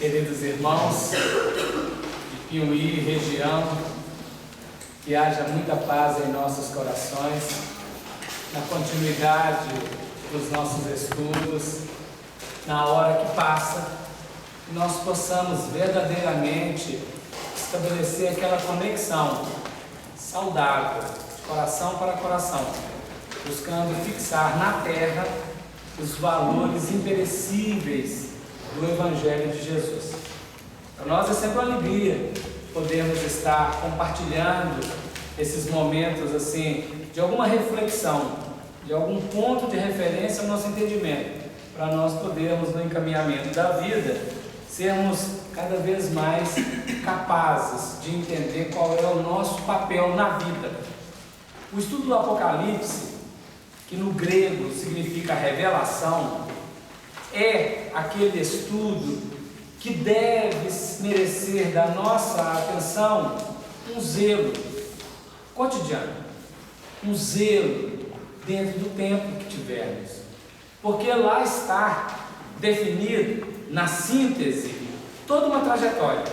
queridos irmãos de Piuí, região, que haja muita paz em nossos corações, na continuidade dos nossos estudos, na hora que passa, nós possamos verdadeiramente estabelecer aquela conexão saudável, de coração para coração, buscando fixar na terra os valores imperecíveis do Evangelho de Jesus. Para nós é sempre uma alegria podermos estar compartilhando esses momentos assim, de alguma reflexão, de algum ponto de referência ao nosso entendimento, para nós podermos, no encaminhamento da vida, sermos cada vez mais capazes de entender qual é o nosso papel na vida. O estudo do Apocalipse, que no grego significa revelação, é aquele estudo que deve merecer da nossa atenção um zelo cotidiano, um zelo dentro do tempo que tivermos, porque lá está definido, na síntese, toda uma trajetória,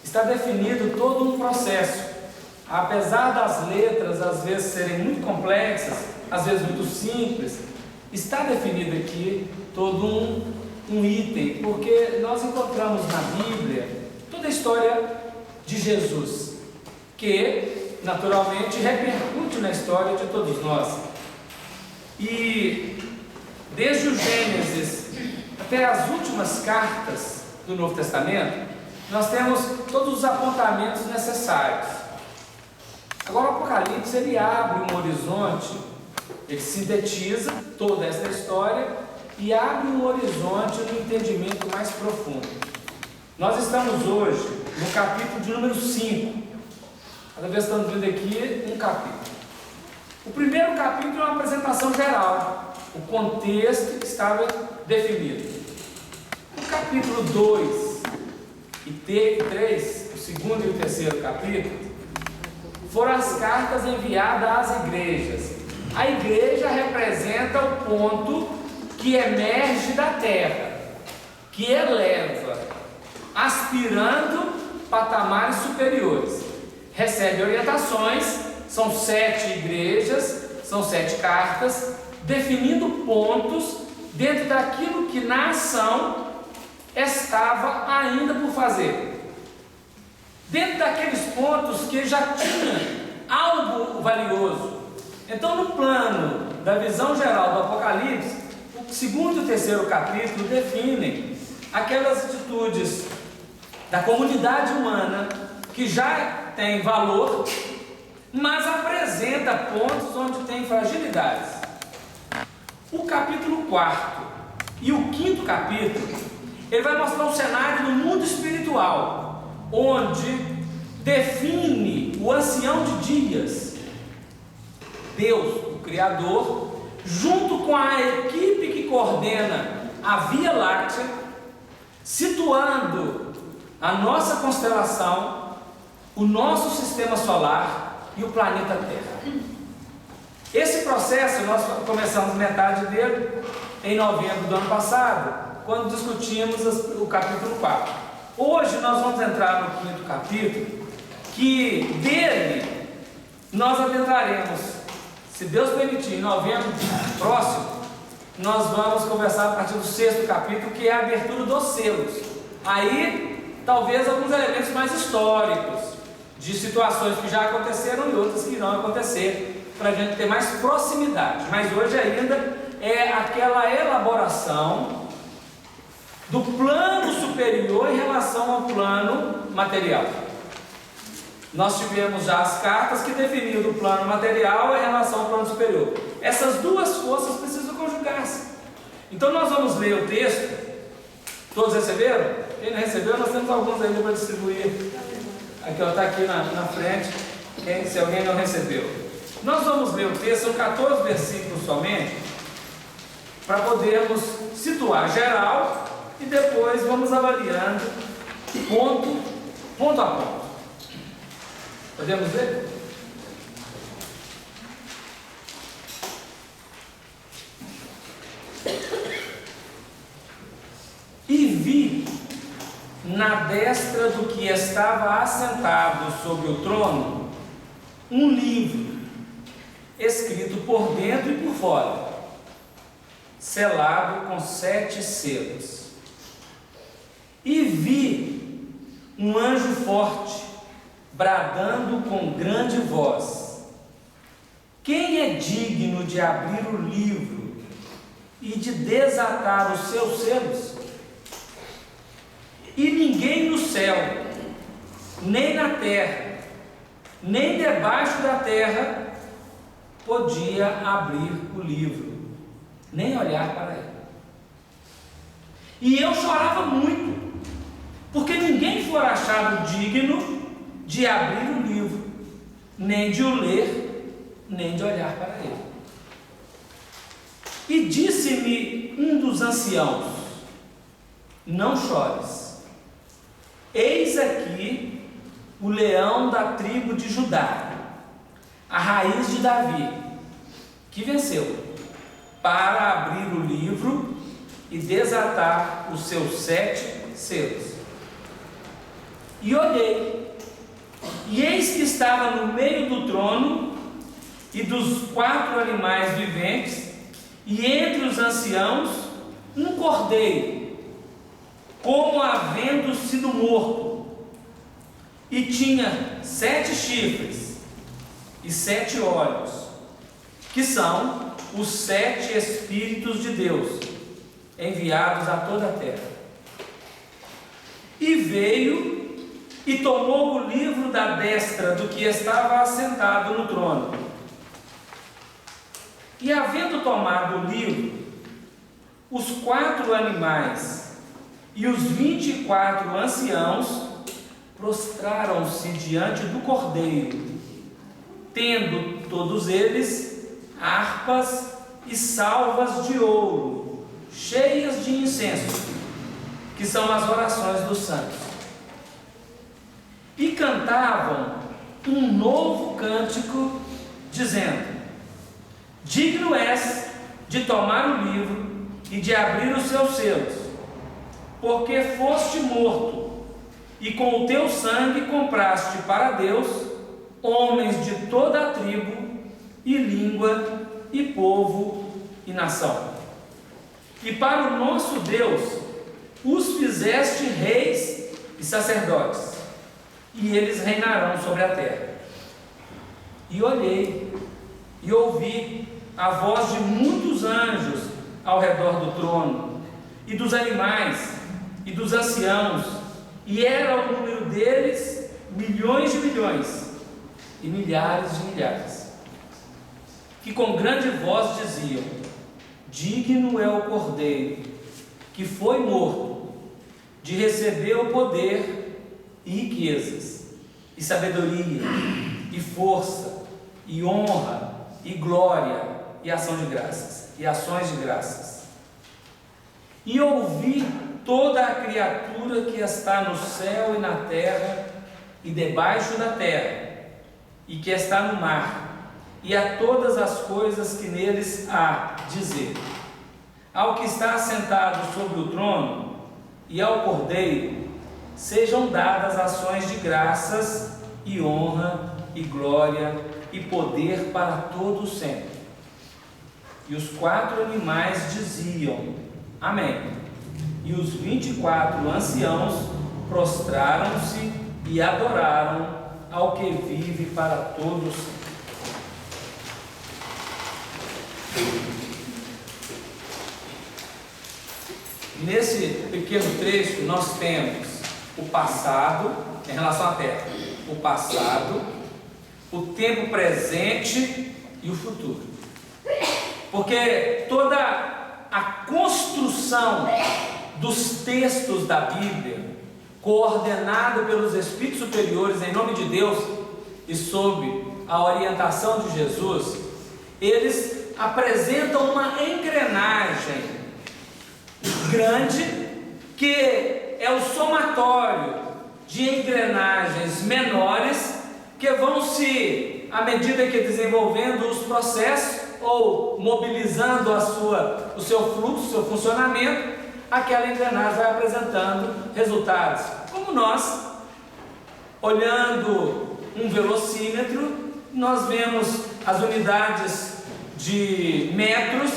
está definido todo um processo. Apesar das letras às vezes serem muito complexas, às vezes muito simples, está definido aqui todo um item, porque nós encontramos na Bíblia toda a história de Jesus, que naturalmente repercute na história de todos nós. E desde o Gênesis até as últimas cartas do Novo Testamento, nós temos todos os apontamentos necessários. Agora o Apocalipse, ele abre um horizonte, ele sintetiza toda essa história e abre um horizonte no entendimento mais profundo. Nós estamos hoje no capítulo de número 5. Cada vez estamos vendo aqui um capítulo. O primeiro capítulo é uma apresentação geral, o contexto que estava definido. O capítulo 2 e 3, o segundo e o terceiro capítulo, foram as cartas enviadas às igrejas. A igreja representa o ponto que emerge da terra, que eleva, aspirando patamares superiores. Recebe orientações, são 7 igrejas, são 7 cartas, definindo pontos dentro daquilo que na ação estava ainda por fazer. Dentro daqueles pontos que já tinha algo valioso. Então, no plano da visão geral do Apocalipse, o segundo e o terceiro capítulo definem aquelas atitudes da comunidade humana que já tem valor, mas apresenta pontos onde tem fragilidades. O capítulo 4 e o 5º capítulo, ele vai mostrar um cenário no mundo espiritual, onde define o ancião de dias, Deus, o Criador, junto com a equipe que coordena a Via Láctea, situando a nossa constelação, o nosso sistema solar e o planeta Terra. Esse processo nós começamos metade dele em novembro do ano passado, quando discutimos o capítulo 4. Hoje nós vamos entrar no 5º capítulo, que dele nós adentraremos, se Deus permitir, em novembro próximo, nós vamos conversar a partir do 6º capítulo, que é a abertura dos selos. Aí, talvez alguns elementos mais históricos, de situações que já aconteceram e outras que irão acontecer, para a gente ter mais proximidade. Mas hoje ainda é aquela elaboração do plano superior em relação ao plano material. Nós tivemos já as cartas que definiam o plano material em relação ao plano superior. Essas duas forças precisam conjugar-se. Então nós vamos ler o texto. Todos receberam? Quem não recebeu, nós temos alguns ainda para distribuir. Aqui, está aqui na frente. Se alguém não recebeu, nós vamos ler o texto, são 14 versículos somente, para podermos situar geral e depois vamos avaliando ponto a ponto. Podemos ver? E vi na destra do que estava assentado sobre o trono, um livro, escrito por dentro e por fora, selado com 7 selos. E vi um anjo forte, bradando com grande voz: quem é digno de abrir o livro e de desatar os seus selos? E ninguém no céu, nem na terra, nem debaixo da terra, podia abrir o livro, nem olhar para ele. E eu chorava muito, porque ninguém for achado digno de abrir o livro, nem de o ler, nem de olhar para ele. E disse-me um dos anciãos: não chores. Eis aqui o leão da tribo de Judá, a raiz de Davi, que venceu, para abrir o livro e desatar os seus 7 selos. E olhei, e eis que estava no meio do trono e dos 4 animais viventes, e entre os anciãos, um cordeiro, como havendo sido morto, e tinha 7 chifres e 7 olhos, que são os 7 Espíritos de Deus, enviados a toda a terra. E veio e tomou o livro da destra do que estava assentado no trono. E havendo tomado o livro, os 4 animais e os 24 anciãos prostraram-se diante do Cordeiro, tendo todos eles harpas e salvas de ouro, cheias de incenso, que são as orações dos santos. E cantavam um novo cântico, dizendo: digno és de tomar o livro e de abrir os seus selos, porque foste morto, e com o teu sangue compraste para Deus homens de toda a tribo, e língua, e povo, e nação. E para o nosso Deus os fizeste reis e sacerdotes, e eles reinarão sobre a terra. E olhei, e ouvi a voz de muitos anjos ao redor do trono, e dos animais, e dos anciãos, e era o número deles milhões de milhões, e milhares de milhares, que com grande voz diziam: digno é o Cordeiro, que foi morto, de receber o poder e riquezas, e sabedoria, e força, e honra, e glória, e ação de graças, e ações de graças. E ouvi toda a criatura que está no céu e na terra, e debaixo da terra, e que está no mar, e a todas as coisas que neles há, dizer: ao que está assentado sobre o trono, e ao Cordeiro, sejam dadas ações de graças, e honra, e glória, e poder para todo sempre. E os 4 animais diziam: amém. E os 24 anciãos prostraram-se e adoraram ao que vive para todos sempre. Nesse pequeno trecho nós temos o passado em relação à terra, o passado, o tempo presente e o futuro. Porque toda a construção dos textos da Bíblia, coordenado pelos Espíritos superiores em nome de Deus e sob a orientação de Jesus, eles apresentam uma engrenagem grande que é o somatório de engrenagens menores que vão se, à medida que desenvolvendo os processos ou mobilizando o seu fluxo, o seu funcionamento, aquela engrenagem vai apresentando resultados, como Como nós, olhando um velocímetro, nós vemos as unidades de metros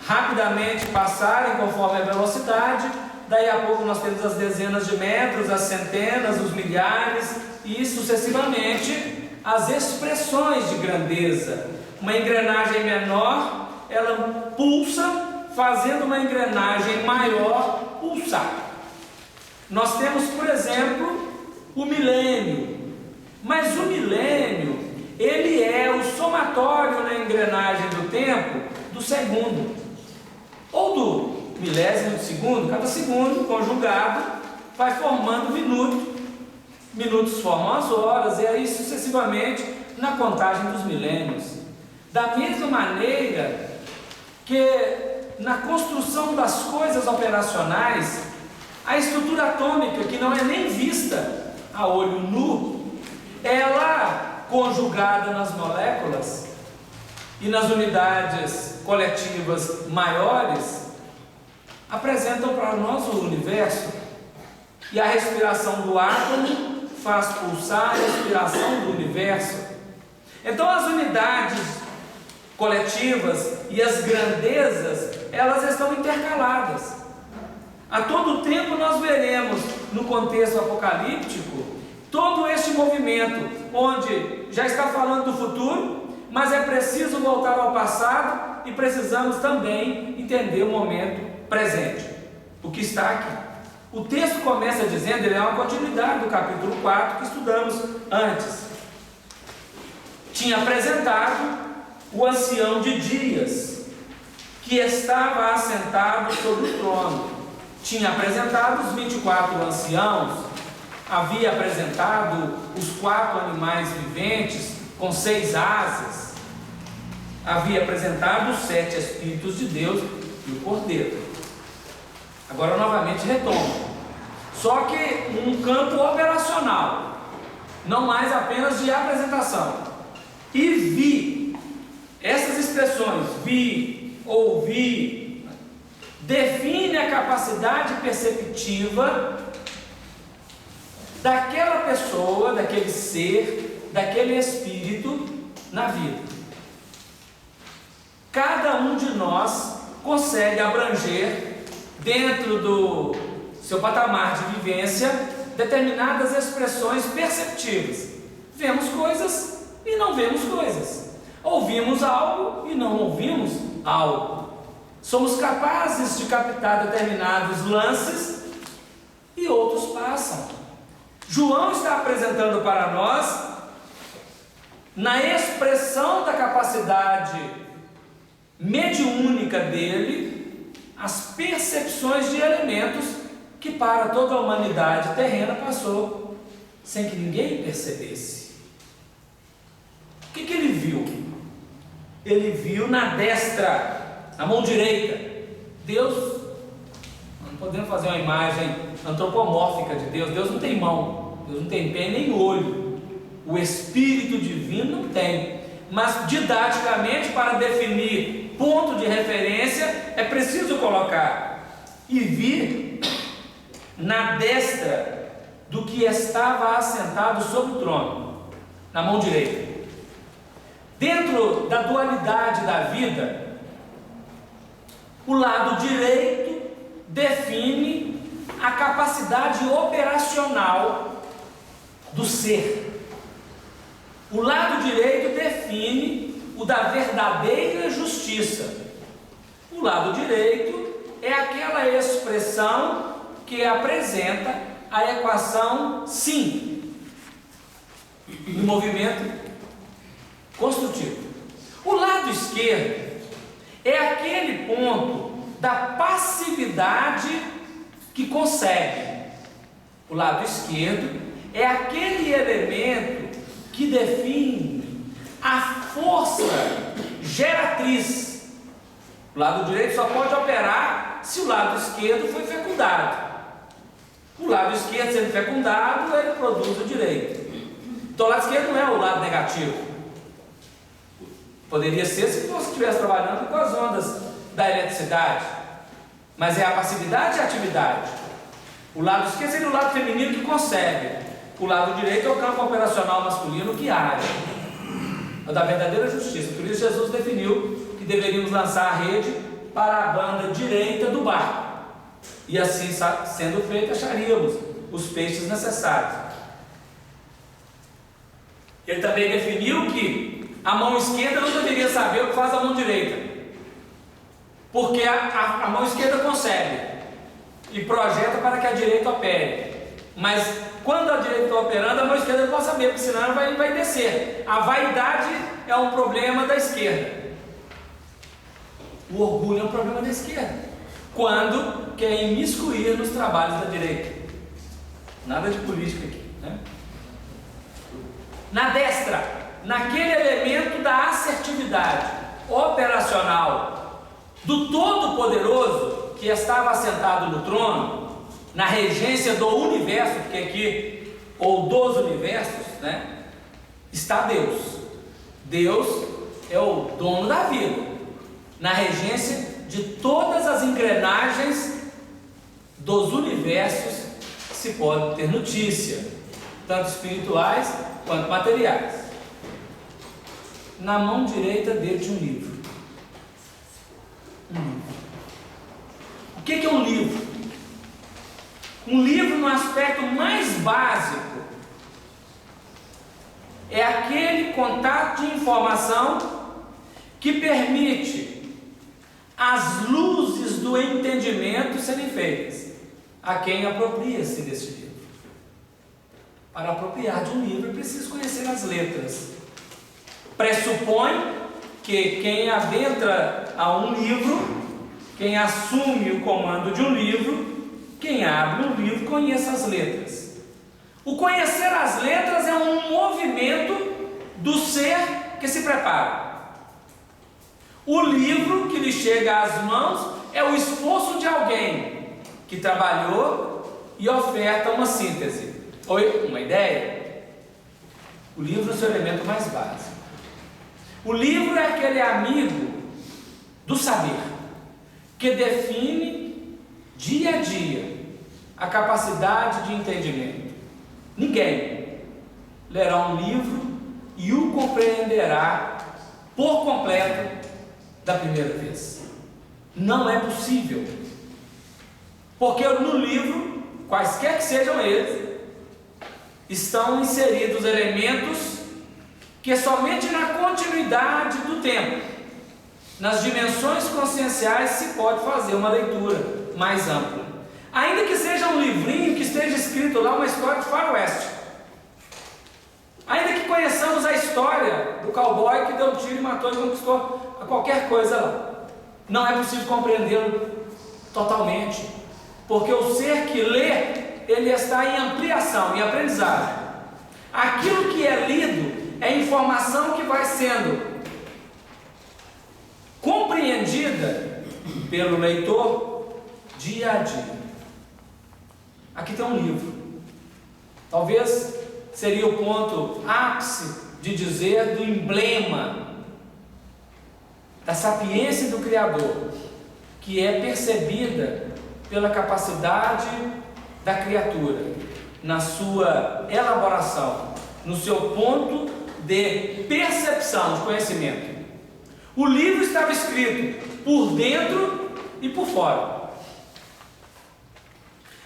rapidamente passarem conforme a velocidade, daí a pouco nós temos as dezenas de metros, as centenas, os milhares e sucessivamente as expressões de grandeza. Uma engrenagem menor, ela pulsa, fazendo uma engrenagem maior pulsar. Nós temos, por exemplo, o milênio, mas o milênio, ele é o somatório na engrenagem do tempo do segundo, ou do milésimo de segundo. Cada segundo conjugado vai formando minuto, minutos formam as horas, e aí sucessivamente na contagem dos milênios. Da mesma maneira que na construção das coisas operacionais, a estrutura atômica, que não é nem vista a olho nu, ela, conjugada nas moléculas e nas unidades coletivas maiores, apresentam para nós o universo. E a respiração do átomo faz pulsar a respiração do universo. Então as unidades coletivas e as grandezas, elas estão intercaladas. A todo tempo nós veremos no contexto apocalíptico todo este movimento, onde já está falando do futuro, mas é preciso voltar ao passado e precisamos também entender o momento presente, o que está aqui. O texto começa dizendo, ele é uma continuidade do capítulo 4 que estudamos antes. Tinha apresentado o ancião de dias, que estava assentado sobre o trono. Tinha apresentado os 24 anciãos, havia apresentado os 4 animais viventes com 6 asas, havia apresentado os 7 Espíritos de Deus e o Cordeiro. Agora novamente retoma, só que um campo operacional, não mais apenas de apresentação. E vi, essas expressões, vi, ouvi, define a capacidade perceptiva daquela pessoa, daquele ser, daquele espírito na vida. Cada um de nós consegue abranger, dentro do seu patamar de vivência, determinadas expressões perceptivas. Vemos coisas e não vemos coisas. Ouvimos algo e não ouvimos algo. Somos capazes de captar determinados lances e outros passam. João está apresentando para nós, na expressão da capacidade mediúnica dele, as percepções de elementos que para toda a humanidade terrena passou sem que ninguém percebesse. O que ele viu? Ele viu na destra, na mão direita, Deus. Não podemos fazer uma imagem antropomórfica de Deus. Deus não tem mão, Deus não tem pé nem olho. O Espírito Divino não tem. Mas didaticamente, para definir ponto de referência, é preciso colocar e vir na destra do que estava assentado sobre o trono, na mão direita. Dentro da dualidade da vida, o lado direito define a capacidade operacional do ser. O lado direito define o da verdadeira justiça. O lado direito é aquela expressão que apresenta a equação sim, no movimento construtivo. O lado esquerdo é aquele ponto da passividade que consegue. O lado esquerdo é aquele elemento que define a força geratriz. O lado direito só pode operar se o lado esquerdo foi fecundado. O lado esquerdo sendo fecundado, ele produz o direito. Então o lado esquerdo não é o lado negativo. Poderia ser se você estivesse trabalhando com as ondas da eletricidade, mas é a passividade e a atividade. O lado esquerdo seria o lado feminino que concebe. O lado direito é o campo operacional masculino que age. É da verdadeira justiça. Por isso Jesus definiu que deveríamos lançar a rede para a banda direita do barco. E assim sendo feito, acharíamos os peixes necessários. Ele também definiu que a mão esquerda não deveria saber o que faz a mão direita. Porque a mão esquerda concebe e projeta para que a direita opere. Mas quando a direita está operando, a mão esquerda não pode saber, porque senão ela vai descer. A vaidade é um problema da esquerda. O orgulho é um problema da esquerda, quando quer imiscuir nos trabalhos da direita. Nada de política aqui, né? Na destra, naquele elemento da assertividade operacional do Todo-Poderoso que estava assentado no trono, na regência do universo, porque aqui, ou dos universos, né, está Deus. Deus é o dono da vida, na regência de todas as engrenagens dos universos, se pode ter notícia, tanto espirituais quanto materiais. Na mão direita dele tinha um livro. O que é um livro? Um livro, no aspecto mais básico, é aquele contato de informação que permite as luzes do entendimento serem feitas a quem apropria-se desse livro. Para apropriar de um livro é preciso conhecer as letras. Pressupõe que quem adentra a um livro, quem assume o comando de um livro, quem abre um livro, conheça as letras. O conhecer as letras é um movimento do ser que se prepara. O livro que lhe chega às mãos é o esforço de alguém que trabalhou e oferta uma síntese, ou uma ideia. O livro é o seu elemento mais básico. O livro é aquele amigo do saber, que define dia a dia a capacidade de entendimento. Ninguém lerá um livro e o compreenderá por completo da primeira vez. Não é possível. Porque no livro, quaisquer que sejam eles, estão inseridos elementos que somente na continuidade do tempo, nas dimensões conscienciais, se pode fazer uma leitura mais ampla. Ainda que seja um livrinho que esteja escrito lá, uma história de faroeste. Ainda que conheçamos a história do cowboy que deu um tiro e matou e conquistou a qualquer coisa lá, não é possível compreendê-lo totalmente, porque o ser que lê, ele está em ampliação, em aprendizagem. Aquilo que é lido é informação que vai sendo compreendida pelo leitor dia a dia. Aqui tem um livro. Talvez seria o ponto ápice de dizer do emblema da sapiência do Criador, que é percebida pela capacidade da criatura, na sua elaboração, no seu ponto de percepção, de conhecimento. O livro estava escrito por dentro e por fora,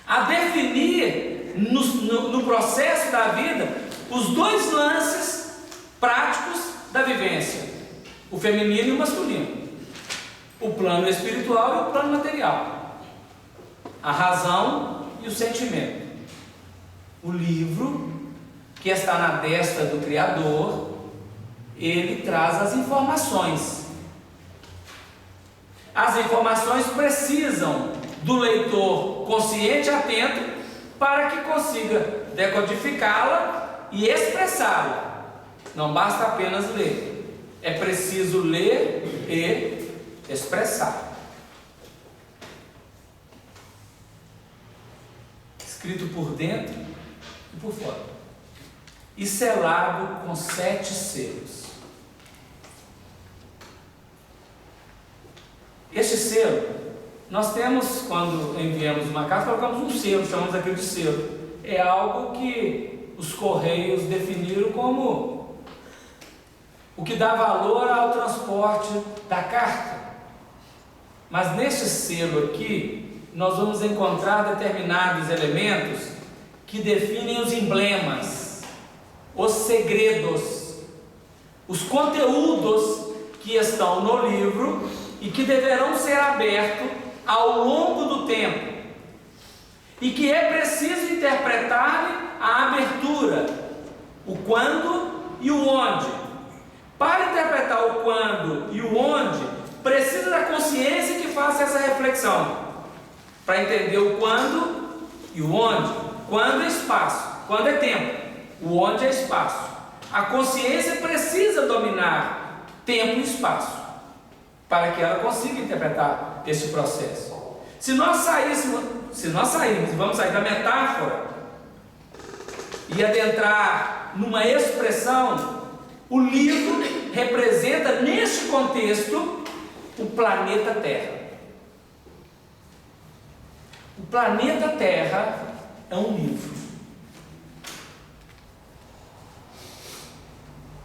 a definir no processo da vida os dois lances práticos da vivência, o feminino e o masculino, o plano espiritual e o plano material, a razão e o sentimento. O livro, que está na destra do Criador, ele traz as informações. As informações precisam do leitor consciente e atento para que consiga decodificá-la e expressá-la. Não basta apenas ler, é preciso ler e expressar. Escrito por dentro e por fora, e selado com 7 selos. Este selo Nós temos, quando enviamos uma carta, colocamos um selo, chamamos aquilo de selo. É algo que os Correios definiram como o que dá valor ao transporte da carta. Mas neste selo aqui, nós vamos encontrar determinados elementos que definem os emblemas, os segredos, os conteúdos que estão no livro e que deverão ser abertos ao longo do tempo, e que é preciso interpretar a abertura, o quando e o onde. Para interpretar o quando e o onde, precisa da consciência que faça essa reflexão, para entender o quando e o onde. Quando é espaço, quando é tempo, o onde é espaço. A consciência precisa dominar tempo e espaço, para que ela consiga interpretar esse processo. Se nós sairmos, vamos sair da metáfora e adentrar numa expressão, o livro representa, neste contexto, o planeta Terra. O planeta Terra é um livro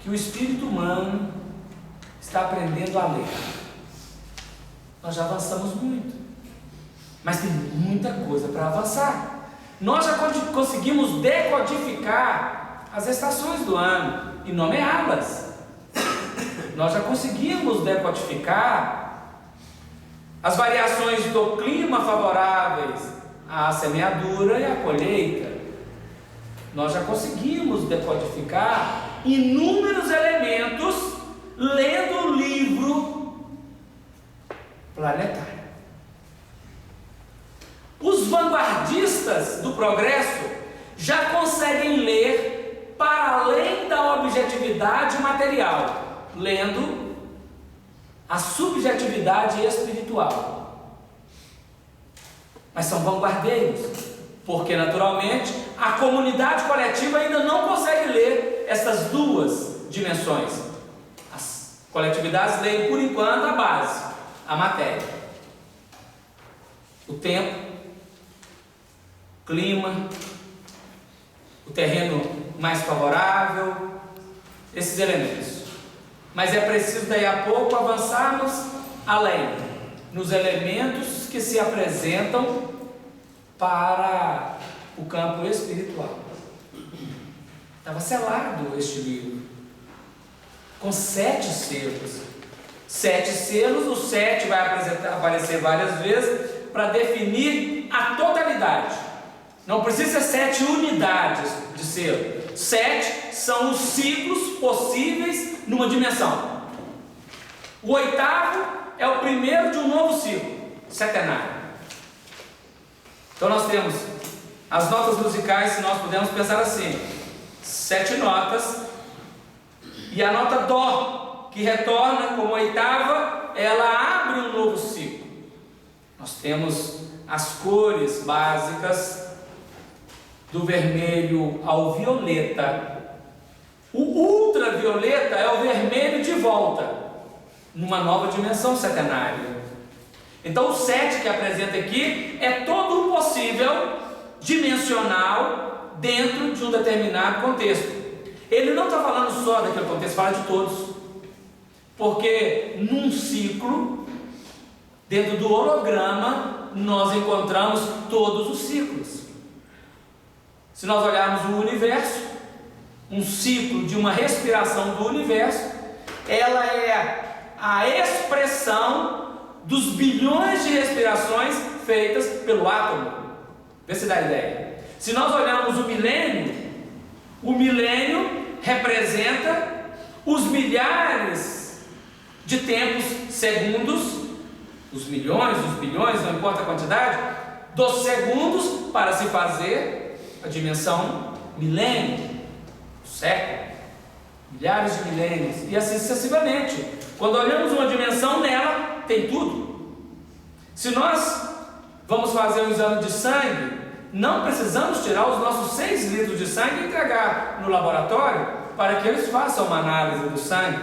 que o espírito humano está aprendendo a ler. Nós já avançamos muito, mas tem muita coisa para avançar. Nós já conseguimos decodificar as estações do ano e nomeá-las. Nós já conseguimos decodificar as variações do clima favoráveis à semeadura e à colheita. Nós já conseguimos decodificar inúmeros elementos lendo o livro planetário. Os vanguardistas do progresso já conseguem ler para além da objetividade material, lendo a subjetividade espiritual. Mas são vanguardeiros, porque naturalmente a comunidade coletiva ainda não consegue ler essas duas dimensões. As coletividades leem por enquanto a base, a matéria, o tempo, o clima, o terreno mais favorável, esses elementos. Mas é preciso daí a pouco avançarmos além, nos elementos que se apresentam para o campo espiritual. Estava selado este livro com 7 selos. 7 selos, o 7 vai aparecer várias vezes para definir a totalidade. Não precisa ser 7 unidades de selo. 7 são os ciclos possíveis numa dimensão. O 8º é o primeiro de um novo ciclo setenário. Então nós temos as notas musicais, se nós pudermos pensar assim: 7 notas, e a nota Dó, que retorna como 8ª, ela abre um novo ciclo. Nós temos as cores básicas, do vermelho ao violeta. O ultravioleta é o vermelho de volta, numa nova dimensão setenária. Então o 7 que apresenta aqui é todo o possível dimensional dentro de um determinado contexto. Ele não está falando só daquele contexto, fala de todos. Porque num ciclo, dentro do holograma, nós encontramos todos os ciclos. Se nós olharmos o universo, um ciclo de uma respiração do universo, ela é a expressão dos bilhões de respirações feitas pelo átomo. Vê se dá ideia. Se nós olharmos o milênio representa os milhares de tempos, segundos, os milhões, os bilhões, não importa a quantidade, dos segundos para se fazer a dimensão milênio, século, milhares de milênios, e assim sucessivamente. Quando olhamos uma dimensão, nela tem tudo. Se nós vamos fazer um exame de sangue, não precisamos tirar os nossos 6 litros de sangue e entregar no laboratório para que eles façam uma análise do sangue.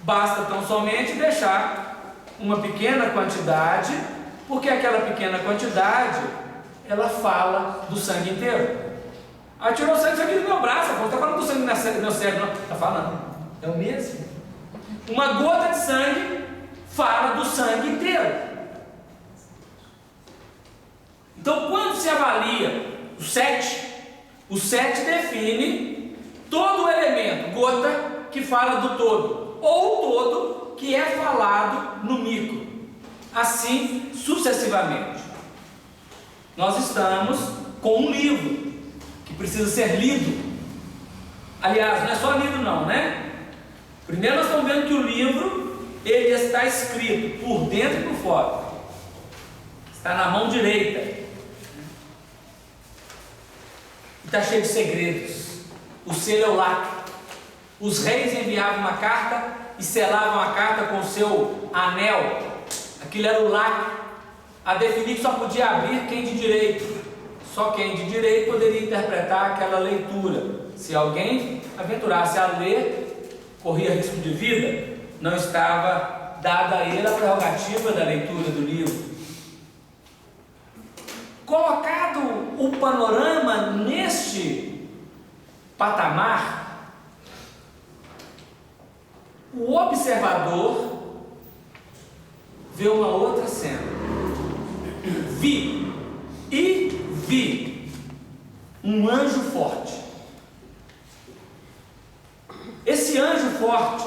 Basta tão somente deixar uma pequena quantidade Porque aquela pequena quantidade, ela fala do sangue inteiro. Ah, tirou o sangue aqui do meu braço, não está falando do sangue do meu cérebro, não. Está falando, é o mesmo. Uma gota de sangue fala do sangue inteiro. Então, quando se avalia o 7 define todo o elemento, gota que fala do todo, ou o todo que é falado no micro. Assim sucessivamente. Nós estamos com um livro que precisa ser lido. Aliás, não é só lido não, né? Primeiro nós estamos vendo que o livro, ele está escrito por dentro e por fora. Está na mão direita. Está cheio de segredos. O selo é o lacre. Os reis enviavam uma carta e selavam a carta com o seu anel. Aquilo era o lacre, a definir que só podia abrir quem de direito. Só quem de direito poderia interpretar aquela leitura. Se alguém aventurasse a ler, corria risco de vida, não estava dada a ele a prerrogativa da leitura do livro. Colocado o panorama neste patamar, o observador vê uma outra cena. Vi um anjo forte. Esse anjo forte,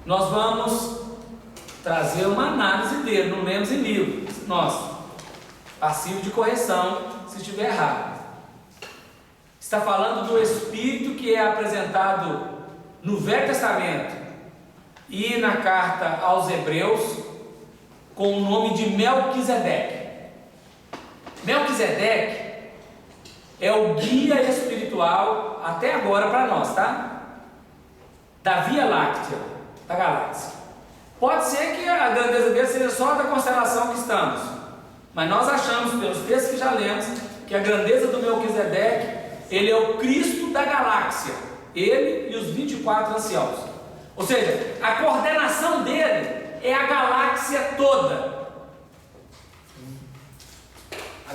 nós vamos trazer uma análise dele, não lemos em livro nosso, passivo de correção se estiver errado. Está falando do Espírito que é apresentado no Velho Testamento e na carta aos Hebreus com o nome de Melquisedeque. Melquisedeque é o guia espiritual até agora para nós, tá? Da Via Láctea, da galáxia. Pode ser que a grandeza dele seja só da constelação que estamos, mas nós achamos pelos textos que já lemos que a grandeza do Melquisedeque, ele é o Cristo da galáxia, ele e os 24 anciãos. Ou seja, a coordenação dele é a galáxia toda.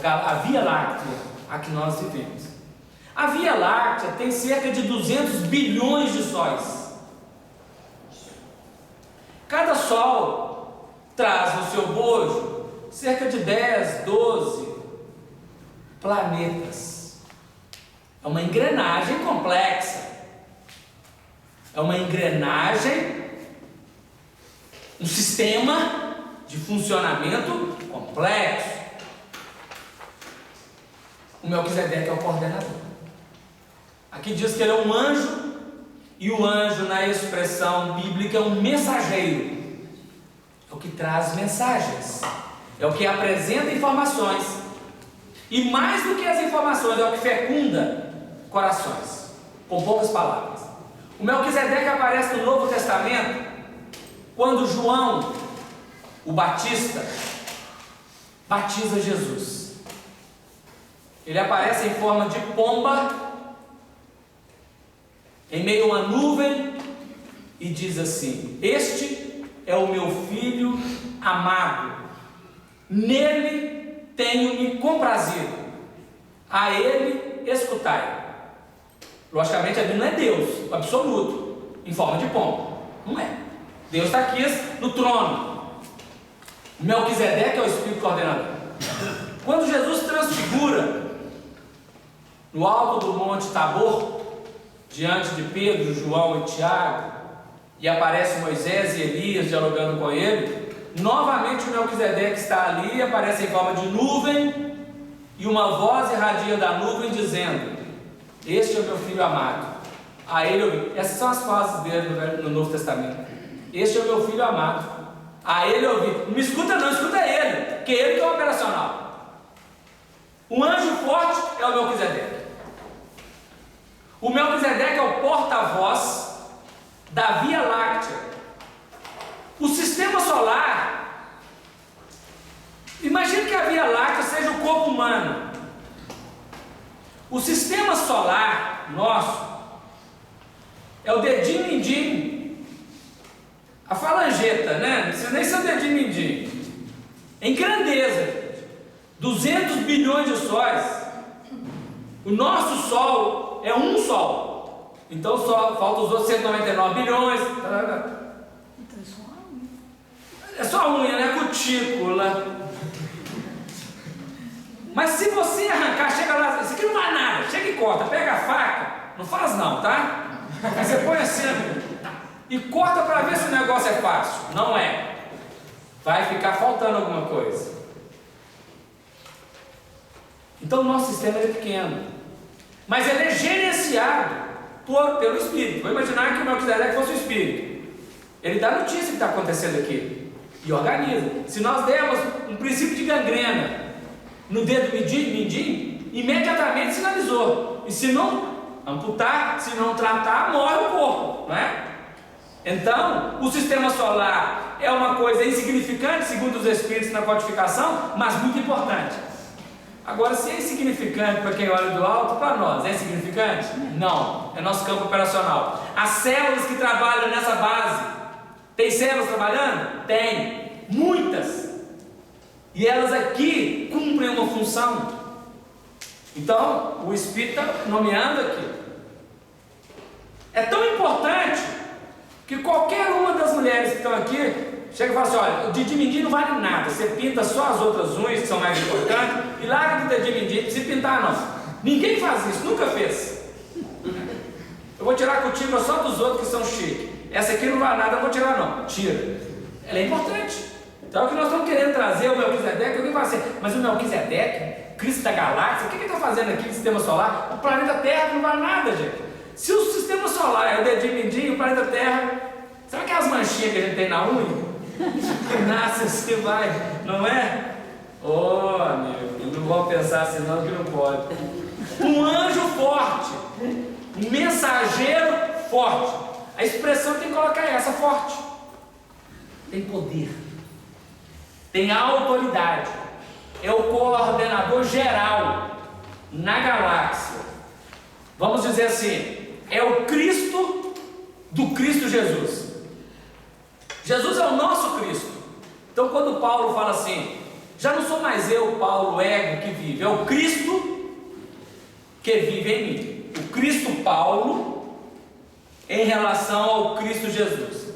A Via Láctea, a que nós vivemos. A Via Láctea tem cerca de 200 bilhões de sóis. Cada sol traz no seu bojo cerca de 10, 12 planetas. É uma engrenagem complexa. É uma engrenagem, um sistema de funcionamento complexo. O Melquisedeque é o coordenador. Aqui diz que ele é um anjo, e o anjo, na expressão bíblica, é um mensageiro. É o que traz mensagens, é o que apresenta informações, e mais do que as informações, é o que fecunda corações, com poucas palavras. O Melquisedeque aparece no Novo Testamento quando João, o Batista, batiza Jesus. Ele aparece em forma de pomba, em meio a uma nuvem, e diz assim: este é o meu filho amado, nele tenho me comprazido, a ele escutai. Logicamente ali não é Deus, o absoluto, em forma de pomba, não é. Deus está aqui no trono. Melquisedeque é o Espírito coordenador. Quando Jesus transfigura no alto do Monte Tabor, diante de Pedro, João e Tiago, e aparece Moisés e Elias dialogando com ele, novamente o Melquisedeque está ali, aparece em forma de nuvem, e uma voz irradia da nuvem dizendo: este é o meu filho amado, a ele ouvi. Essas são as fases dele no Novo Testamento. Este é o meu filho amado, a ele ouvi. Não me escuta não, escuta ele, porque ele que é o operacional. O anjo forte é o Melquisedeque. O Melquisedeque é o porta-voz da Via Láctea. O sistema solar, imagine que a Via Láctea seja o corpo humano. O sistema solar nosso é o dedinho mindinho, a falangeta, né? Não precisa nem ser o dedinho mindinho. em grandeza, gente. 200 bilhões de sóis. O nosso Sol é um Sol. Então só falta os outros 199 bilhões. É só a unha, né? Cutícula. Mas se você arrancar, chega lá, isso aqui não vai nada, chega e corta, pega a faca, não faz não, tá? Aí você põe assim e corta para ver se o negócio é fácil. Não é. Vai ficar faltando alguma coisa. Então o nosso sistema é pequeno, mas ele é gerenciado pelo Espírito. Vou imaginar que o Melquisedeque fosse o Espírito. Ele dá notícia do que está acontecendo aqui e organiza. Se nós dermos um princípio de gangrena no dedo mindinho, imediatamente sinalizou. E se não amputar, se não tratar, morre o corpo, não é? Então, o sistema solar é uma coisa insignificante, segundo os Espíritos na codificação, mas muito importante. Agora, se é insignificante para quem olha do alto, para nós, é insignificante? Não, é nosso campo operacional. As células que trabalham nessa base, tem células trabalhando? Tem, muitas. E elas aqui cumprem uma função. Então, o Espírito está nomeando aqui. É tão importante que qualquer uma das mulheres que estão aqui chega e fala assim: olha, o Didi Mindinho não vale nada, você pinta só as outras unhas que são mais importantes e larga do Didi Mindinho, não precisa pintar não. Ninguém faz isso, nunca fez. Eu vou tirar a cutícula só dos outros que são chiques. Essa aqui não vale nada, eu vou tirar não. Tira. Ela é importante. Então o que nós estamos querendo trazer o Melquisedeque, alguém fala assim: mas o Melquisedeque, Cristo da galáxia, o que ele está fazendo aqui no sistema solar? O planeta Terra não vale nada, gente. Se o sistema solar é o dedinho mindinho, o planeta Terra, sabe aquelas manchinhas que a gente tem na unha? Nasce assim, vai, não é? Oh, amigo, não vou pensar assim não, que não pode. Um anjo forte, um mensageiro forte. A expressão tem que colocar essa, forte. Tem poder, tem autoridade, é o coordenador geral na galáxia. Vamos dizer assim, é o Cristo do Cristo Jesus. Jesus é o nosso Cristo. Então quando Paulo fala assim: já não sou mais eu, Paulo, ego que vive, é o Cristo que vive em mim. O Cristo Paulo em relação ao Cristo Jesus.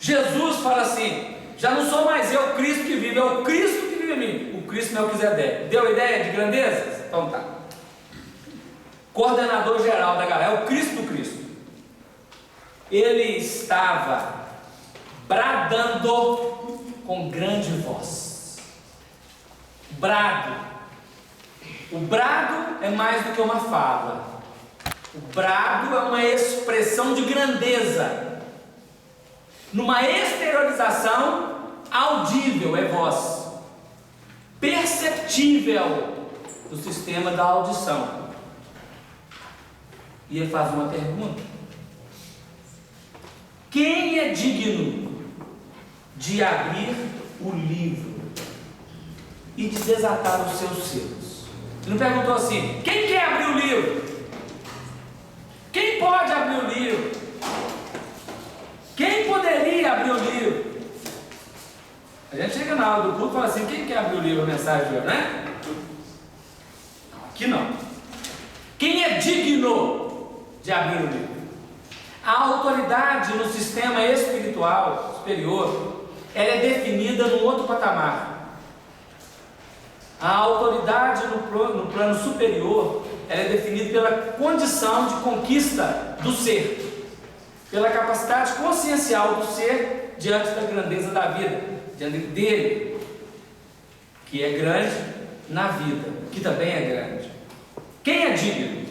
Jesus fala assim: já não sou mais eu, Cristo que vive, é o Cristo que vive em mim. O Cristo Melquisedeque. Deu ideia de grandezas? Então tá. Coordenador geral da galera, é o Cristo do Cristo. Ele estava bradando com grande voz. Brado. O brado é mais do que uma fala. O brado é uma expressão de grandeza, numa exteriorização audível, é voz, perceptível do sistema da audição. E ele faz uma pergunta: quem é digno de abrir o livro e de desatar os seus selos? Ele não perguntou assim: quem quer abrir o livro? Quem pode abrir o livro? Quem poderia abrir o livro? A gente chega na aula do culto e fala assim: quem quer abrir o livro, a mensagem de hoje, né? Aqui não. Quem é digno de abrir o livro? A autoridade no sistema espiritual superior, ela é definida num outro patamar. A autoridade no plano superior, ela é definida pela condição de conquista do ser, pela capacidade consciencial do ser diante da grandeza da vida, diante dele, que é grande na vida, que também é grande. Quem é digno?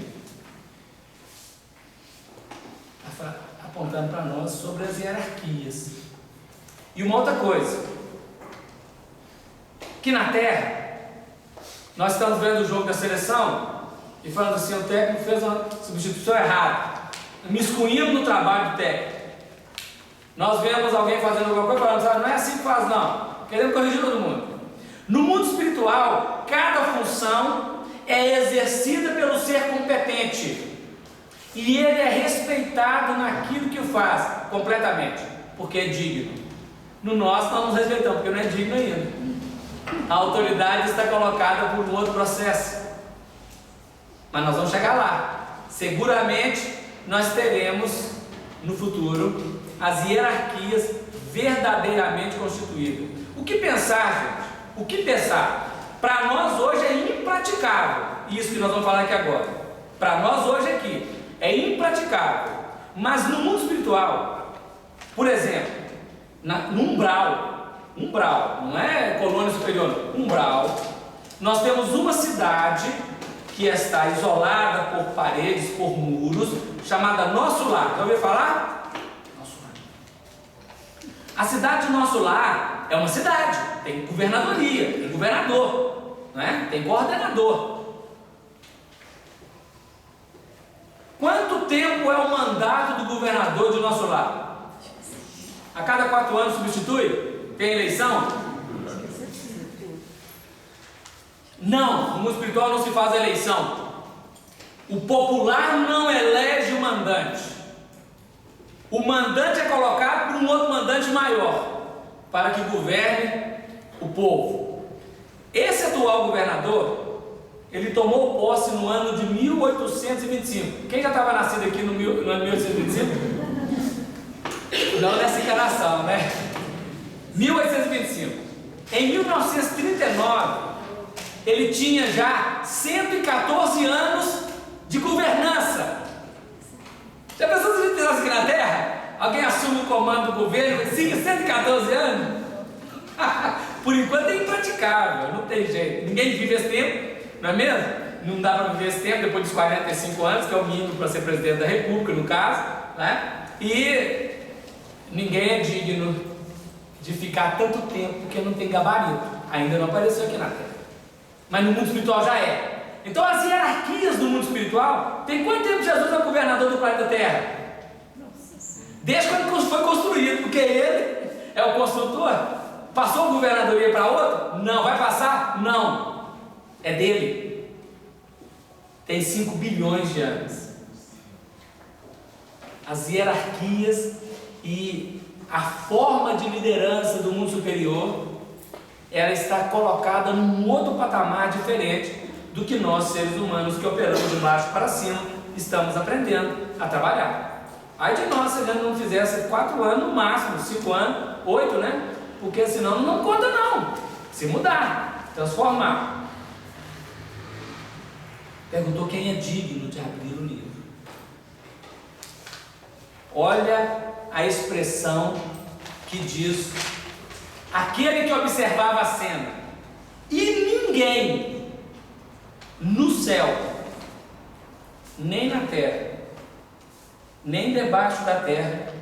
Apontando para nós sobre as hierarquias. E uma outra coisa, que na Terra nós estamos vendo o jogo da seleção e falando assim: o técnico fez uma substituição errada, miscuímos no trabalho do técnico. Nós vemos alguém fazendo alguma coisa e falamos: ah, não é assim que faz não, queremos corrigir todo mundo. No mundo espiritual, cada função é exercida pelo ser competente e ele é respeitado naquilo que faz completamente, porque é digno. No nosso nós nos respeitamos, porque não é digno ainda. A autoridade está colocada por um outro processo. Mas nós vamos chegar lá. Seguramente nós teremos no futuro as hierarquias verdadeiramente constituídas. O que pensar, gente? O que pensar? Para nós hoje é impraticável. Isso que nós vamos falar aqui agora. Para nós hoje aqui é impraticável. Mas no mundo espiritual, por exemplo, no umbral, não é colônia superior, umbral, nós temos uma cidade que está isolada por paredes, por muros, chamada Nosso Lar. Já ouviu falar? Nosso Lar. A cidade de Nosso Lar é uma cidade, tem governadoria, tem governador, né? Tem coordenador. Quanto tempo é o mandato do governador de Nosso Lar? A cada 4 anos substitui? Tem eleição? Não, no mundo espiritual não se faz eleição. O popular não elege o mandante. O mandante é colocado por um outro mandante maior, para que governe o povo. Esse atual governador, ele tomou posse no ano de 1825. Quem já estava nascido aqui no ano 1825? Não nessa encarnação, né? 1825. Em 1939, ele tinha já 114 anos de governança. Já pensou se a gente fizesse aqui na Terra? Alguém assume o comando do governo e fica 114 anos? Por enquanto é impraticável, não tem jeito. Ninguém vive esse tempo, não é mesmo? Não dá para viver esse tempo depois dos 45 anos, que é o mínimo para ser presidente da República, no caso, né? E ninguém é digno de ficar tanto tempo porque não tem gabarito. Ainda não apareceu aqui na Terra. Mas no mundo espiritual já é. Então as hierarquias do mundo espiritual, tem quanto tempo Jesus é governador do planeta Terra? Desde quando foi construído, porque ele é o construtor. Passou a governadoria para outro? Não. Vai passar? Não. É dele. Tem 5 bilhões de anos. As hierarquias e a forma de liderança do mundo superior, ela está colocada num outro patamar diferente do que nós, seres humanos, que operamos de baixo para cima, estamos aprendendo a trabalhar. Aí de nós, se a gente não fizesse 4 anos no máximo, 5 anos, 8, né? Porque senão não conta não. Se mudar, transformar. Perguntou quem é digno de abrir o livro. Olha a expressão que diz: aquele que observava a cena, e ninguém no céu, nem na terra, nem debaixo da terra,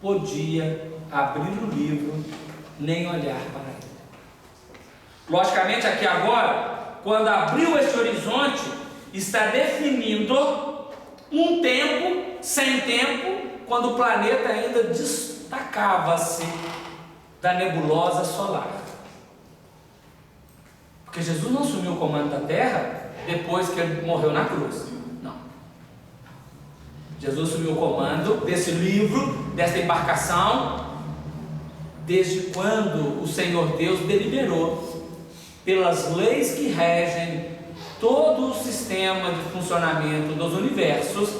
podia abrir o livro, nem olhar para ele. Logicamente, aqui agora, quando abriu esse horizonte, está definindo um tempo sem tempo, quando o planeta ainda destacava-se da nebulosa solar. Porque Jesus não assumiu o comando da terra depois que ele morreu na cruz. Não. Jesus assumiu o comando desse livro, dessa embarcação, desde quando o Senhor Deus deliberou, pelas leis que regem todo o sistema de funcionamento dos universos,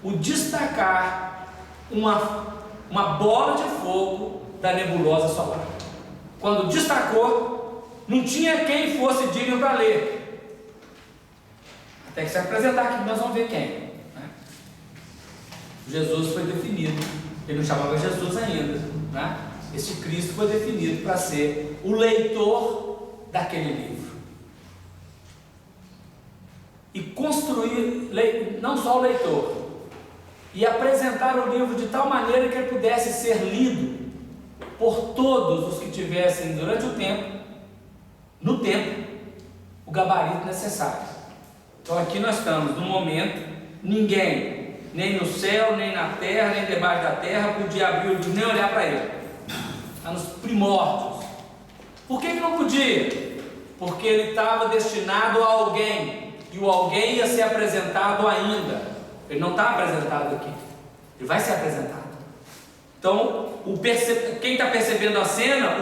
o destacar uma bola de fogo da nebulosa solar. Quando destacou, não tinha quem fosse digno para ler, até que se apresentar aqui, nós vamos ver quem, né? Jesus foi definido, ele não chamava Jesus ainda, né? Esse Cristo foi definido para ser o leitor daquele livro e construir, não só o leitor, e apresentar o livro de tal maneira que ele pudesse ser lido por todos os que tivessem durante o tempo, no tempo, o gabarito necessário. Então aqui nós estamos no momento, ninguém, nem no céu, nem na terra, nem debaixo da terra, podia abrir o livro, nem olhar para ele. Está nos primórdios. Por que não podia? Porque ele estava destinado a alguém, e o alguém ia ser apresentado ainda. Ele não está apresentado aqui, ele vai ser apresentado. Então, quem está percebendo a cena,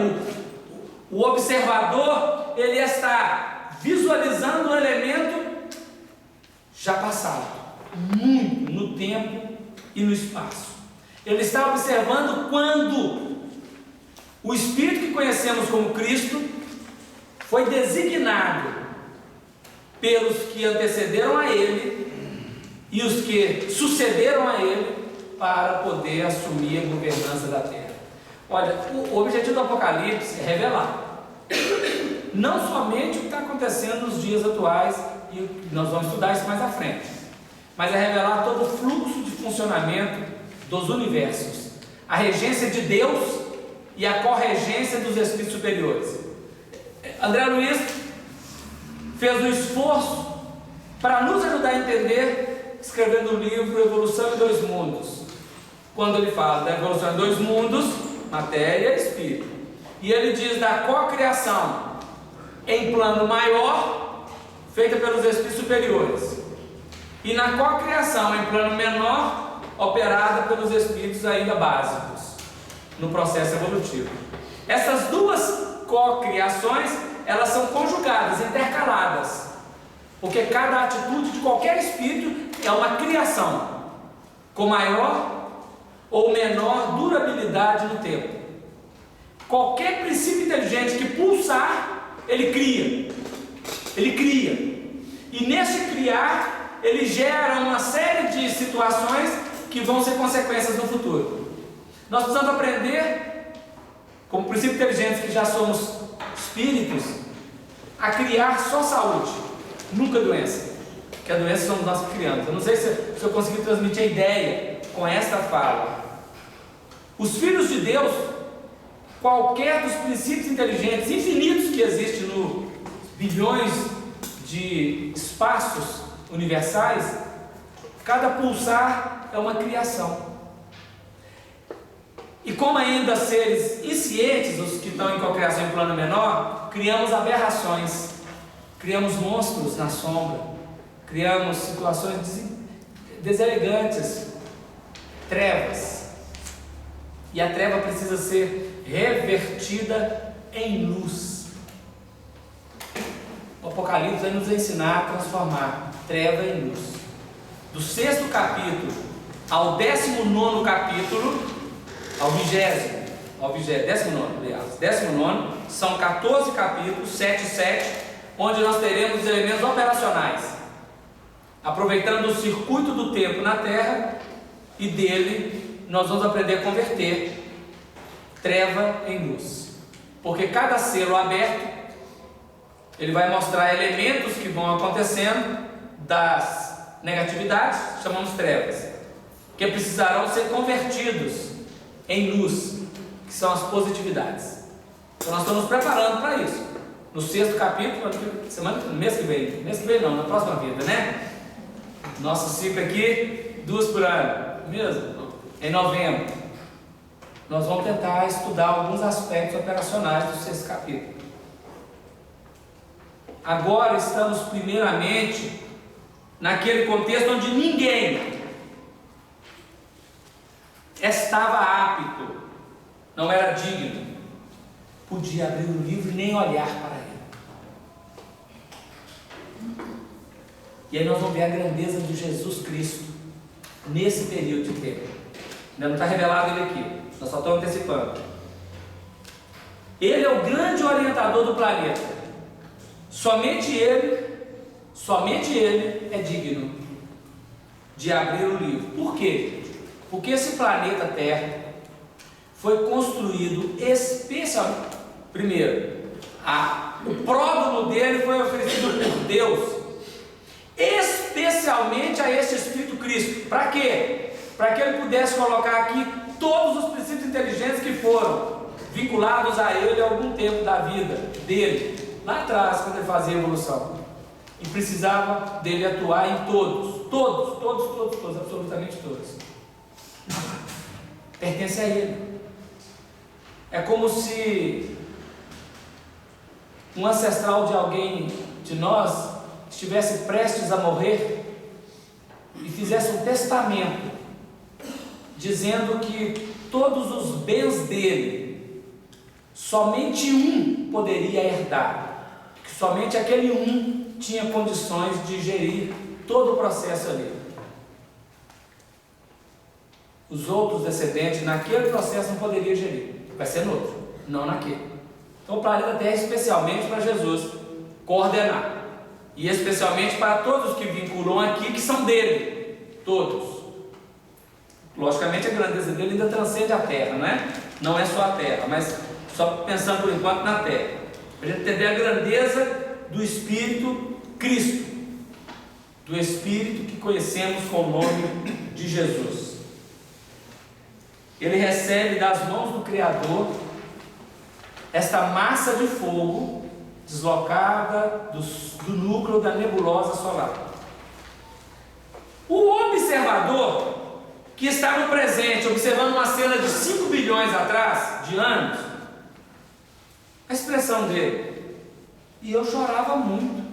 o observador, ele está visualizando um elemento já passado, muito no tempo e no espaço. Ele está observando quando o Espírito que conhecemos como Cristo foi designado pelos que antecederam a Ele e os que sucederam a Ele para poder assumir a governança da terra. Olha, o objetivo do Apocalipse é revelar não somente o que está acontecendo nos dias atuais, e nós vamos estudar isso mais à frente, mas é revelar todo o fluxo de funcionamento dos universos, a regência de Deus e a corregência dos espíritos superiores. André Luiz fez um esforço para nos ajudar a entender, escrevendo o livro Evolução em Dois Mundos, quando ele fala da evolução em dois mundos, matéria e espírito, e ele diz da cocriação em plano maior, feita pelos espíritos superiores, e na cocriação em plano menor, operada pelos espíritos ainda básicos, no processo evolutivo. Essas duas cocriações, elas são conjugadas, intercaladas, porque cada atitude de qualquer espírito é uma criação, com maior ou menor durabilidade no tempo. Qualquer princípio inteligente que pulsar, ele cria. E nesse criar, ele gera uma série de situações que vão ser consequências no futuro. Nós precisamos aprender, como princípio inteligente que já somos espíritos, a criar só saúde, nunca doença. Porque a doença somos nós que criamos. Eu não sei se eu consegui transmitir a ideia com esta fala. Os filhos de Deus, qualquer dos princípios inteligentes infinitos que existem nos bilhões de espaços universais, cada pulsar é uma criação. E como ainda seres inscientes, os que estão em cocriação em plano menor, criamos aberrações, criamos monstros na sombra, criamos situações deselegantes, trevas. E a treva precisa ser revertida em luz. O Apocalipse vai nos ensinar a transformar treva em luz. Do 6º capítulo ao 19º capítulo, ao 19º, são 14 capítulos, 7 e 7, onde nós teremos os elementos operacionais, aproveitando o circuito do tempo na Terra, e dele nós vamos aprender a converter treva em luz, porque cada selo aberto, ele vai mostrar elementos que vão acontecendo das negatividades, chamamos trevas, que precisarão ser convertidos em luz, que são as positividades. Então nós estamos nos preparando para isso. No 6º capítulo, mês que vem não, na próxima vida, né? Nosso ciclo aqui, 2 por ano, mesmo, em novembro. Nós vamos tentar estudar alguns aspectos operacionais do 6º capítulo. Agora estamos primeiramente naquele contexto onde ninguém estava apto, não era digno, podia abrir o livro e nem olhar para ele. E aí nós vamos ver a grandeza de Jesus Cristo nesse período de tempo. Ainda não está revelado ele aqui, nós só estamos antecipando. Ele é o grande orientador do planeta. Somente ele é digno de abrir o livro. Por quê? Porque esse planeta Terra foi construído especialmente, primeiro, o prólogo dele foi oferecido por Deus, especialmente a esse Espírito Cristo. Para quê? Para que ele pudesse colocar aqui todos os princípios inteligentes que foram vinculados a ele há algum tempo da vida dele, lá atrás, quando ele fazia a evolução, e precisava dele atuar em todos, absolutamente todos. Pertence a ele. É como se um ancestral de alguém de nós estivesse prestes a morrer e fizesse um testamento dizendo que todos os bens dele, somente um poderia herdar, que somente aquele um tinha condições de gerir todo o processo ali. Os outros descendentes naquele processo não poderiam gerir, vai ser no outro, não naquele. Então o planeta Terra é especialmente para Jesus coordenar, e especialmente para todos que vinculam aqui, que são dele, todos. Logicamente a grandeza dele ainda transcende a Terra, não é? Não é só a Terra, mas só pensando por enquanto na Terra, para a gente entender a grandeza do Espírito Cristo, do Espírito que conhecemos com o nome de Jesus. Ele recebe das mãos do Criador esta massa de fogo deslocada do núcleo da nebulosa solar. O observador que está no presente, observando uma cena de 5 bilhões atrás, de anos, a expressão dele: e eu chorava muito,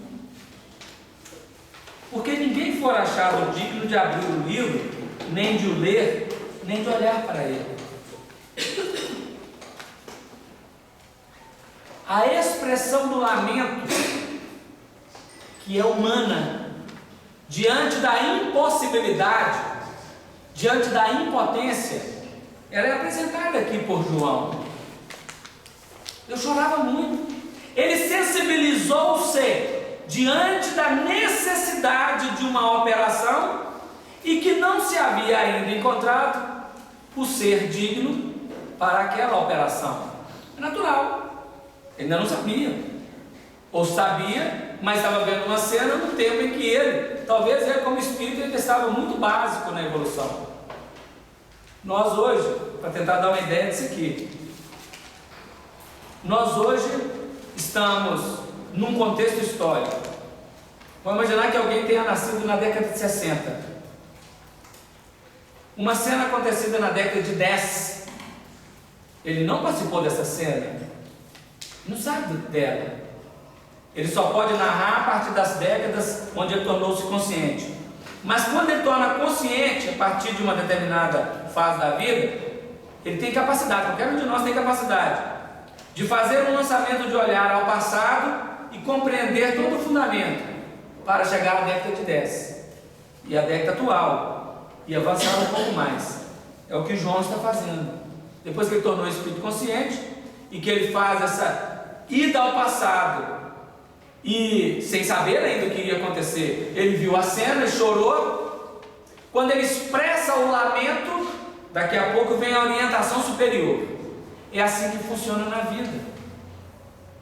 porque ninguém for achado digno de abrir o livro, nem de o ler, nem de olhar para ele. A expressão do lamento, que é humana, diante da impossibilidade, diante da impotência, ela é apresentada aqui por João. Eu chorava muito. Ele sensibilizou-se diante da necessidade de uma operação e que não se havia ainda encontrado o ser digno para aquela operação. É natural. Ele ainda não sabia, ou sabia, mas estava vendo uma cena no tempo em que ele, talvez ele como espírito, ele estava muito básico na evolução. Nós hoje, para tentar dar uma ideia disso aqui, nós hoje estamos num contexto histórico. Vamos imaginar que alguém tenha nascido na década de 60. Uma cena acontecida na década de 10. Ele não participou dessa cena, não sabe dela. Ele só pode narrar a partir das décadas onde ele tornou-se consciente. Mas quando ele torna consciente a partir de uma determinada fase da vida, ele tem capacidade, qualquer um de nós tem capacidade de fazer um lançamento de olhar ao passado e compreender todo o fundamento para chegar à década de 10 e à década atual e avançar um pouco mais. É o que João está fazendo. Depois que ele tornou o espírito consciente e que ele faz essa ida ao passado e sem saber ainda o que ia acontecer, ele viu a cena e chorou. Quando ele expressa o lamento, daqui a pouco vem a orientação superior. É assim que funciona na vida.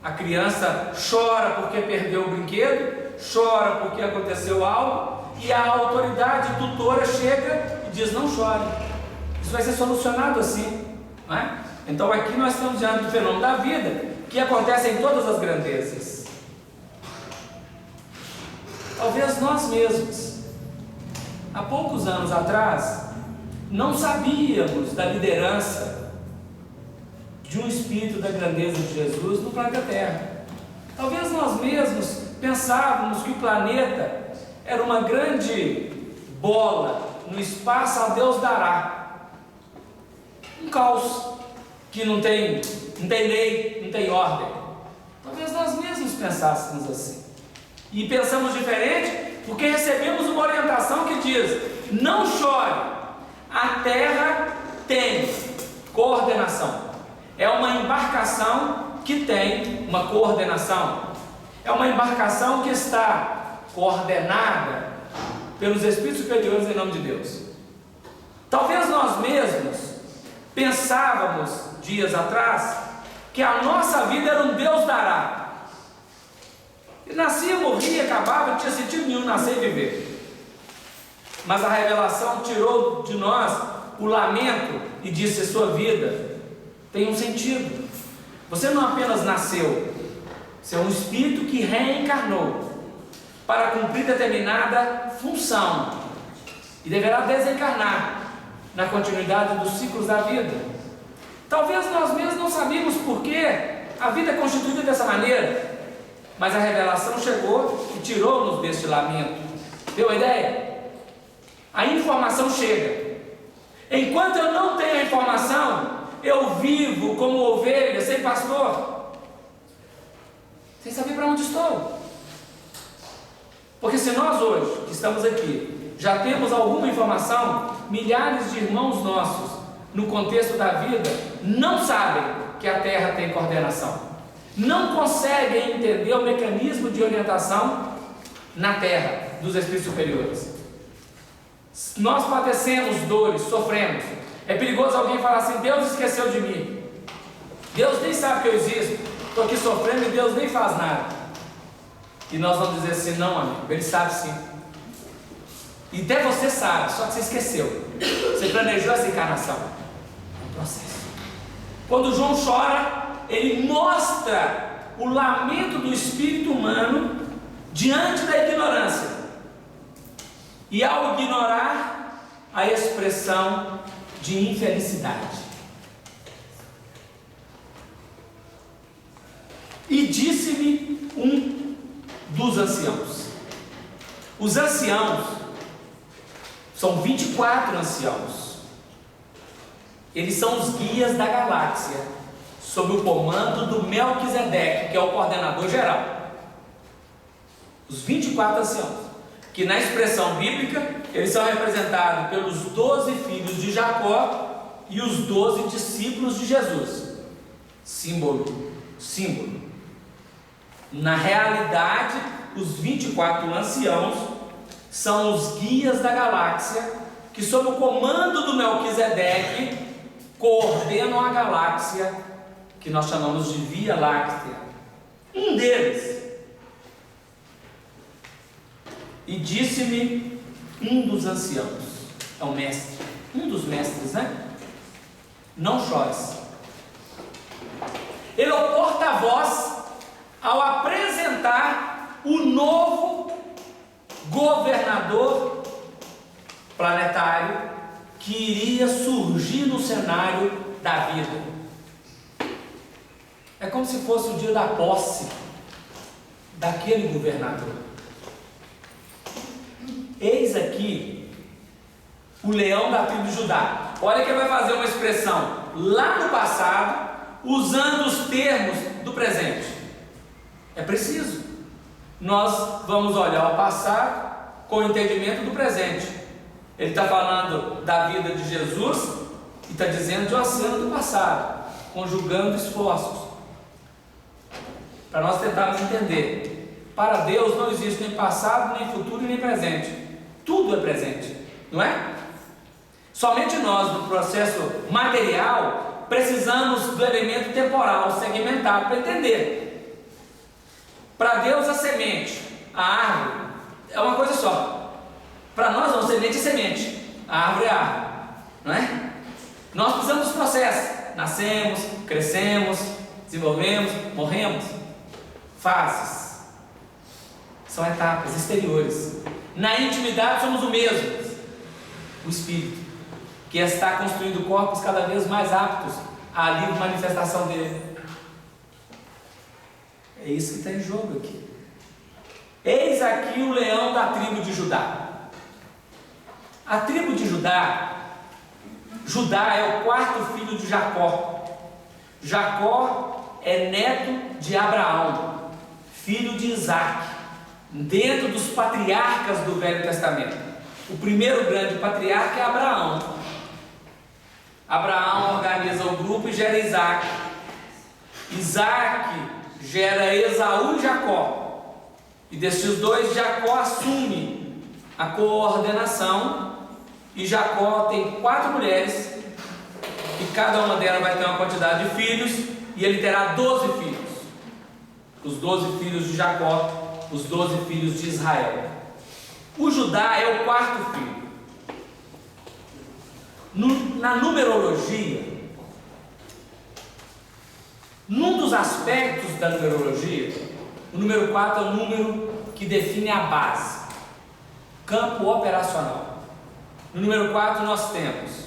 A criança chora porque perdeu o brinquedo, chora porque aconteceu algo, e a autoridade tutora chega e diz: não chore, isso vai ser solucionado assim, não é? Então aqui nós estamos diante do fenômeno da vida, que acontece em todas as grandezas. Talvez nós mesmos, há poucos anos atrás, não sabíamos da liderança de um espírito da grandeza de Jesus no planeta Terra. Talvez nós mesmos pensávamos que o planeta era uma grande bola no espaço a Deus dará, um caos que não tem lei, não tem ordem. Talvez nós mesmos pensássemos assim. E pensamos diferente porque recebemos uma orientação que diz: não chore, a terra tem coordenação. É uma embarcação que tem uma coordenação. É uma embarcação que está coordenada pelos espíritos superiores em nome de Deus. Talvez nós mesmos pensávamos dias atrás que a nossa vida era um Deus dará. E nascia, morria, acabava, não tinha sentido nenhum nascer e viver. Mas a revelação tirou de nós o lamento e disse: sua vida tem um sentido. Você não apenas nasceu, você é um espírito que reencarnou para cumprir determinada função e deverá desencarnar na continuidade dos ciclos da vida. Talvez nós mesmos não sabíamos por que a vida é constituída dessa maneira, mas a revelação chegou e tirou-nos deste lamento. Deu a ideia? A informação chega. Enquanto eu não tenho a informação, eu vivo como ovelha sem pastor, sem saber para onde estou. Porque se nós hoje, que estamos aqui, já temos alguma informação, milhares de irmãos nossos, no contexto da vida, não sabem que a terra tem coordenação, não conseguem entender o mecanismo de orientação na terra dos espíritos superiores. Nós padecemos dores, sofremos. É perigoso alguém falar assim: Deus esqueceu de mim, Deus nem sabe que eu existo, estou aqui sofrendo e Deus nem faz nada. E nós vamos dizer assim: não, amigo, Ele sabe sim. E até você sabe, só que você esqueceu. Você planejou essa encarnação. É um processo. Quando João chora, ele mostra o lamento do espírito humano diante da ignorância. E ao ignorar, a expressão de infelicidade. E disse-me um dos anciãos. Os anciãos são 24 anciãos. Eles são os guias da galáxia, sob o comando do Melquisedeque, que é o coordenador geral. Os 24 anciãos, que na expressão bíblica, eles são representados pelos 12 filhos de Jacó e os 12 discípulos de Jesus. Símbolo. Na realidade, os 24 anciãos são os guias da galáxia, que sob o comando do Melquisedeque, coordenam a galáxia, que nós chamamos de Via Láctea. Um deles. E disse-me um dos anciãos, é o mestre, um dos mestres, né? Não chores. Ele é o porta-voz ao apresentar o novo governador planetário que iria surgir no cenário da vida. É como se fosse o dia da posse daquele governador. Eis aqui o leão da tribo de Judá. Olha que ele vai fazer uma expressão lá no passado, usando os termos do presente. É preciso. Nós vamos olhar o passado com o entendimento do presente. Ele está falando da vida de Jesus e está dizendo de uma cena do passado, conjugando esforços, para nós tentarmos entender. Para Deus não existe nem passado, nem futuro e nem presente. Tudo é presente, não é? Somente nós, no processo material, precisamos do elemento temporal, segmentado, para entender. Para Deus, a semente, a árvore, é uma coisa só. Para nós, não, semente é semente, a árvore é árvore, não é? Nós precisamos dos processos. Nascemos, crescemos, desenvolvemos, morremos. Fases. São etapas exteriores. Na intimidade somos o mesmo. O Espírito, que está construindo corpos cada vez mais aptos à livre manifestação dele. É isso que está em jogo aqui. Eis aqui o leão da tribo de Judá. A tribo de Judá, Judá é o quarto filho de Jacó. Jacó é neto de Abraão, filho de Isaac, dentro dos patriarcas do Velho Testamento. O primeiro grande patriarca é Abraão. Abraão organiza o grupo e gera Isaac. Isaac gera Esaú e Jacó. E desses dois, Jacó assume a coordenação. E Jacó tem 4 mulheres, e cada uma delas vai ter uma quantidade de filhos, e ele terá 12 filhos. Os 12 filhos de Jacó, os 12 filhos de Israel. O Judá é o quarto filho. Na numerologia, num dos aspectos da numerologia, o número 4 é o número que define a base, campo operacional. No número 4 nós temos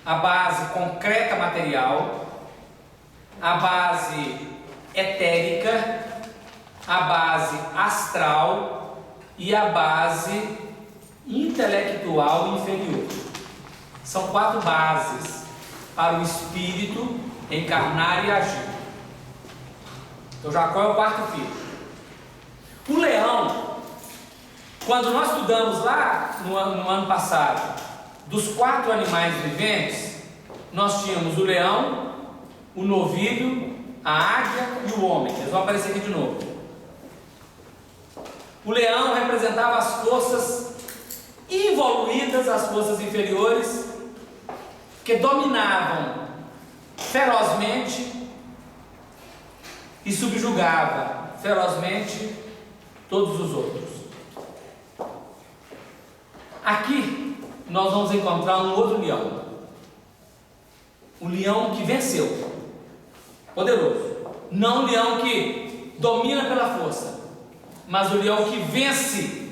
a base concreta material, a base etérica, a base astral e a base intelectual inferior. São 4 bases para o espírito encarnar e agir. Então Jacó é o 4º filho. O leão, quando nós estudamos lá no ano passado, dos 4 animais viventes, nós tínhamos o leão, o novilho, a águia e o homem. Eles vão aparecer aqui de novo. O leão representava as forças involuídas, as forças inferiores, que dominavam ferozmente e subjugava ferozmente todos os outros. Aqui nós vamos encontrar um outro leão, um leão que venceu, poderoso, não um leão que domina pela força, mas o leão que vence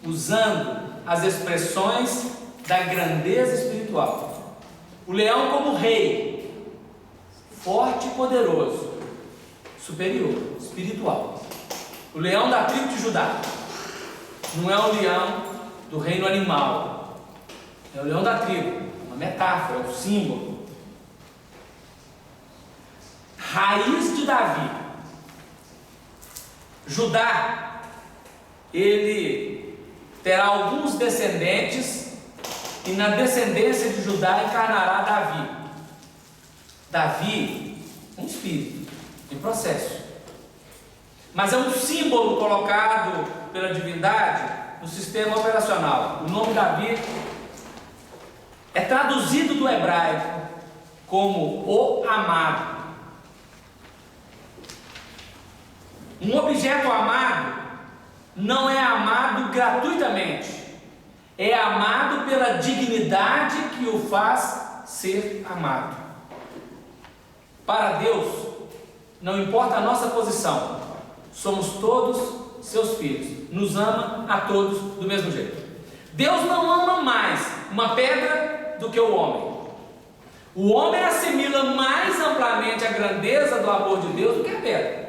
usando as expressões da grandeza espiritual. O leão como rei, forte e poderoso, superior, espiritual. O leão da tribo de Judá. Não é o leão do reino animal, é o leão da tribo, uma metáfora, um símbolo. Raiz de Davi. Judá, ele terá alguns descendentes, e na descendência de Judá encarnará Davi. Davi, um espírito em processo, mas é um símbolo colocado pela divindade no sistema operacional. O nome Davi é traduzido do hebraico como o amado. Um objeto amado não é amado gratuitamente, é amado pela dignidade que o faz ser amado. Para Deus, não importa a nossa posição, somos todos seus filhos, nos ama a todos do mesmo jeito. Deus não ama mais uma pedra do que o homem. O homem assimila mais amplamente a grandeza do amor de Deus do que a pedra.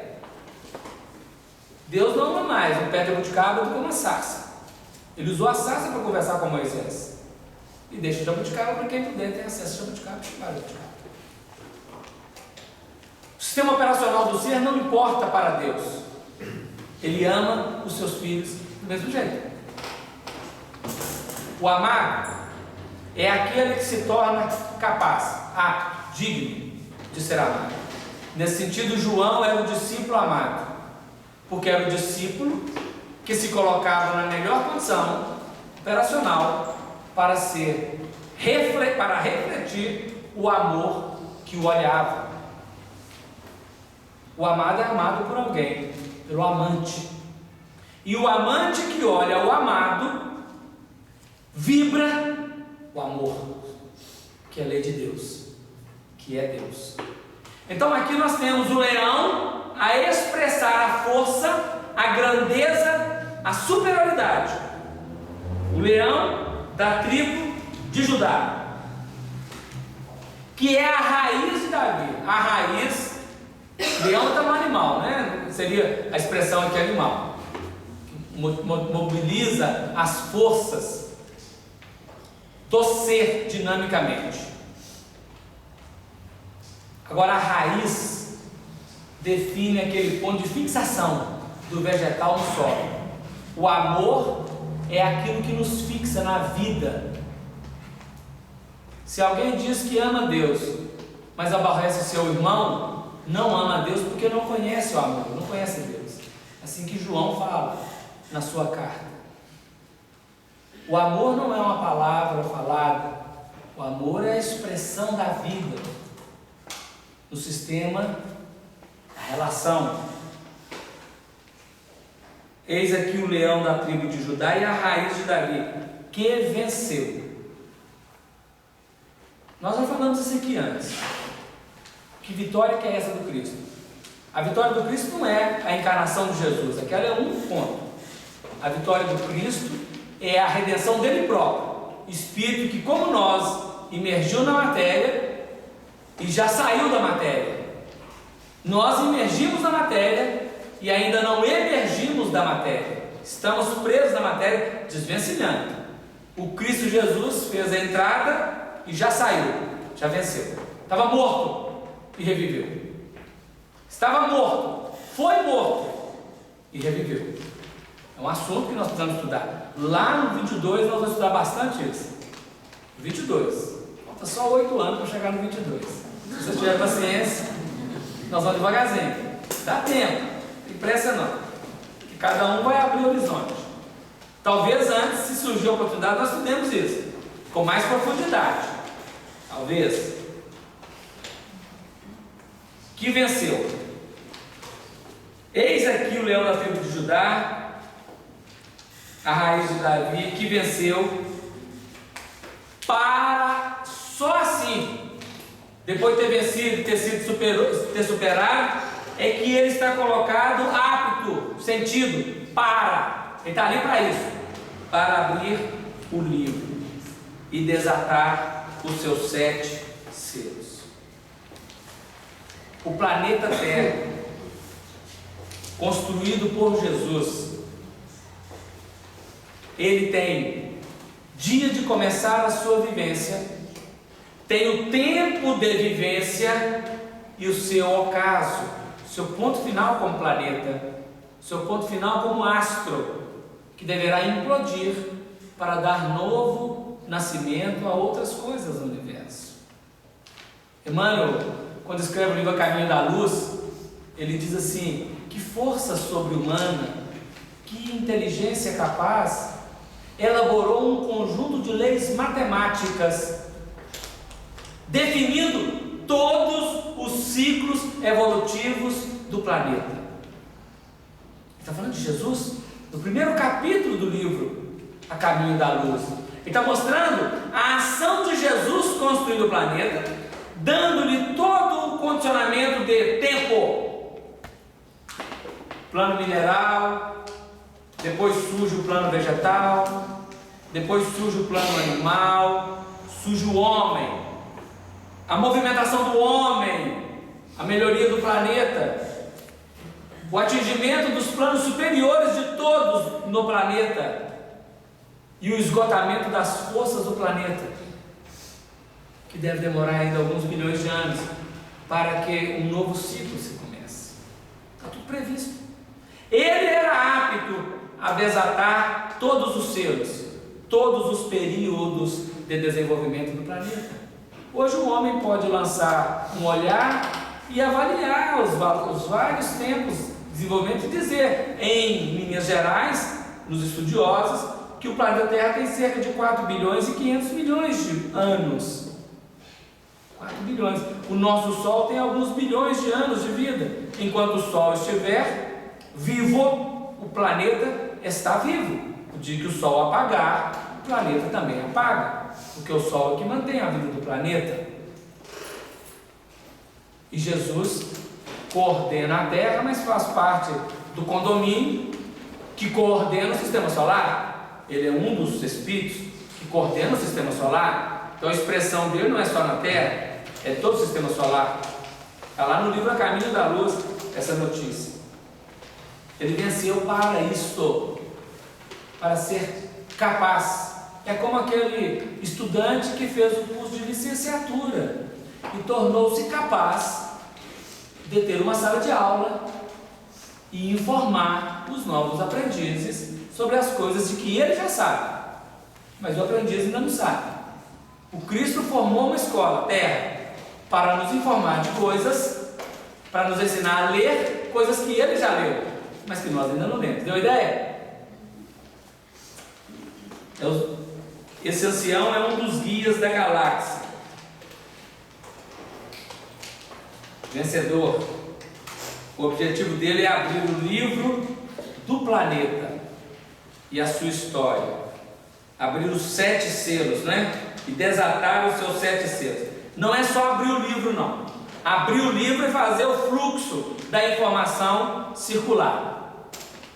Deus não ama mais um pé de jabuticaba do que uma sarça. Ele usou a sarça para conversar com Moisés, e deixa o jabuticaba para quem puder ter acesso a jabuticaba. O sistema operacional do ser não importa para Deus. Ele ama os seus filhos do mesmo jeito. O amado é aquele que se torna capaz, apto, digno de ser amado. Nesse sentido, João era o discípulo amado, porque era o discípulo que se colocava na melhor condição operacional para refletir o amor que o olhava. O amado é amado por alguém, pelo amante. E o amante que olha o amado vibra o amor, que é a lei de Deus, que é Deus. Então aqui nós temos o leão a expressar a força, a grandeza, a superioridade. O leão da tribo de Judá, que é a raiz de Davi. A raiz, leão está no animal, né? Seria a expressão aqui animal, que mobiliza as forças do ser dinamicamente. Agora a raiz define aquele ponto de fixação do vegetal no solo. O amor é aquilo que nos fixa na vida. Se alguém diz que ama Deus, mas aborrece seu irmão, não ama Deus porque não conhece o amor, não conhece Deus. Assim que João fala na sua carta. O amor não é uma palavra falada, o amor é a expressão da vida no sistema da relação. Eis aqui o leão da tribo de Judá e a raiz de Davi, que venceu. Nós já falamos isso aqui antes. Que vitória que é essa do Cristo? A vitória do Cristo não é a encarnação de Jesus, aquela é um ponto. A vitória do Cristo é a redenção dele próprio, Espírito que, como nós, imergiu na matéria e já saiu da matéria. Nós imergimos na matéria e ainda não emergimos da matéria. Estamos presos na matéria, desvencilhando. O Cristo Jesus fez a entrada e já saiu, já venceu. Estava morto e reviveu. Estava morto, foi morto e reviveu. É um assunto que nós precisamos estudar. Lá no 22 nós vamos estudar bastante isso. 22. Falta só 8 anos para chegar no 22. Se você tiver paciência, nós vamos devagarzinho. Dá tempo, não tem pressa não. E cada um vai abrir o horizonte. Talvez antes, se surgir a oportunidade, nós estudemos isso com mais profundidade. Talvez. Que venceu. Eis aqui o leão da tribo de Judá, a raiz de Davi, que venceu, para só assim, depois de ter vencido, ter superado, é que ele está colocado apto, sentido, para, ele está ali para isso, para abrir o livro e desatar os seus 7 selos. O planeta Terra, construído por Jesus, ele tem dia de começar a sua vivência, tem o tempo de vivência e o seu ocaso, seu ponto final como planeta, seu ponto final como astro, que deverá implodir para dar novo nascimento a outras coisas no universo. Emmanuel, quando escreve o livro A Caminho da Luz, ele diz assim: que força sobre-humana, que inteligência capaz, elaborou um conjunto de leis matemáticas, definindo todos os ciclos evolutivos do planeta. Ele está falando de Jesus, no primeiro capítulo do livro A Caminho da Luz. Ele está mostrando a ação de Jesus construindo o planeta, dando-lhe todo o condicionamento de tempo, plano mineral, depois surge o plano vegetal, depois surge o plano animal, surge o homem, a movimentação do homem, a melhoria do planeta, o atingimento dos planos superiores de todos no planeta e o esgotamento das forças do planeta, que deve demorar ainda alguns bilhões de anos para que um novo ciclo se comece. Está tudo previsto. Ele era apto a desatar todos os selos, todos os períodos de desenvolvimento do planeta. Hoje o homem pode lançar um olhar e avaliar os vários tempos de desenvolvimento e dizer, em linhas gerais, nos estudiosos, que o planeta Terra tem cerca de 4 bilhões e 500 milhões de anos. 4 bilhões. O nosso Sol tem alguns bilhões de anos de vida. Enquanto o Sol estiver vivo, o planeta está vivo. O dia que o Sol apagar, o planeta também apaga, porque o Sol é o que mantém a vida do planeta. E Jesus coordena a Terra, mas faz parte do condomínio que coordena o Sistema Solar. Ele é um dos espíritos que coordena o Sistema Solar. Então a expressão dele não é só na Terra, é todo o Sistema Solar. Está lá no livro A Caminho da Luz essa notícia. Ele venceu para isto, para ser capaz. É como aquele estudante que fez o curso de licenciatura e tornou-se capaz de ter uma sala de aula e informar os novos aprendizes sobre as coisas de que ele já sabe, mas o aprendiz ainda não sabe. O Cristo formou uma escola, Terra, para nos informar de coisas, para nos ensinar a ler coisas que ele já leu, mas que nós ainda não lemos. Deu ideia? Esse ancião é um dos guias da galáxia, vencedor. O objetivo dele é abrir o livro do planeta e a sua história, abrir os 7 selos, né? E desatar os seus 7 selos. Não é só abrir o livro, não. Abrir o livro e fazer o fluxo da informação circular.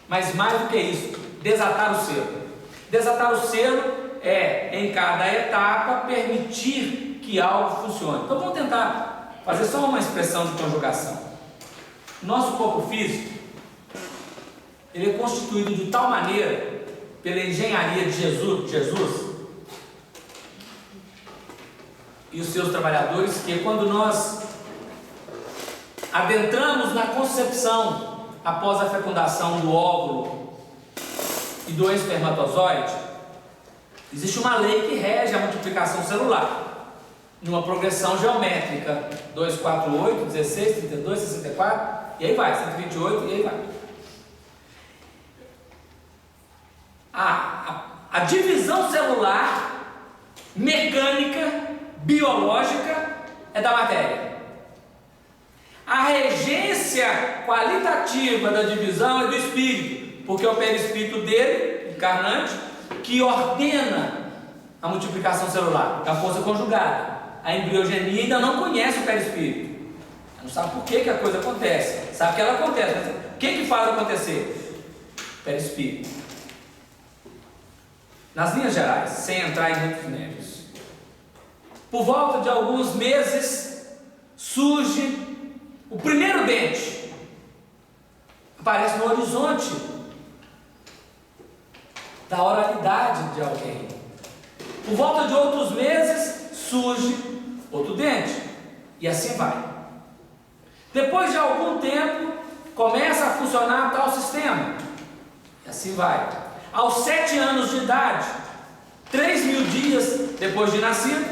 Mas mais do que isso, desatar o selo. Desatar o selo é, em cada etapa, permitir que algo funcione. Então vamos tentar fazer só uma expressão de conjugação. Nosso corpo físico, ele é constituído de tal maneira, pela engenharia de Jesus, e os seus trabalhadores, que quando nós adentramos na concepção após a fecundação do óvulo e do espermatozoide, existe uma lei que rege a multiplicação celular, numa progressão geométrica, 2, 4, 8, 16, 32, 64, e aí vai, 128, e aí vai. A divisão celular, mecânica, biológica, é da matéria. A regência qualitativa da divisão é do espírito, porque é o perispírito dele, encarnante, que ordena a multiplicação celular, a força conjugada. A embriogenia ainda não conhece o perispírito, não sabe por que a coisa acontece, sabe que ela acontece, mas o que faz acontecer? Perispírito. Nas linhas gerais, sem entrar em muitos méritos, por volta de alguns meses surge o primeiro dente, aparece no horizonte da oralidade de alguém. Por volta de outros meses surge outro dente, e assim vai. Depois de algum tempo começa a funcionar tal sistema, e assim vai. Aos 7 anos de idade, 3.000 dias depois de nascido,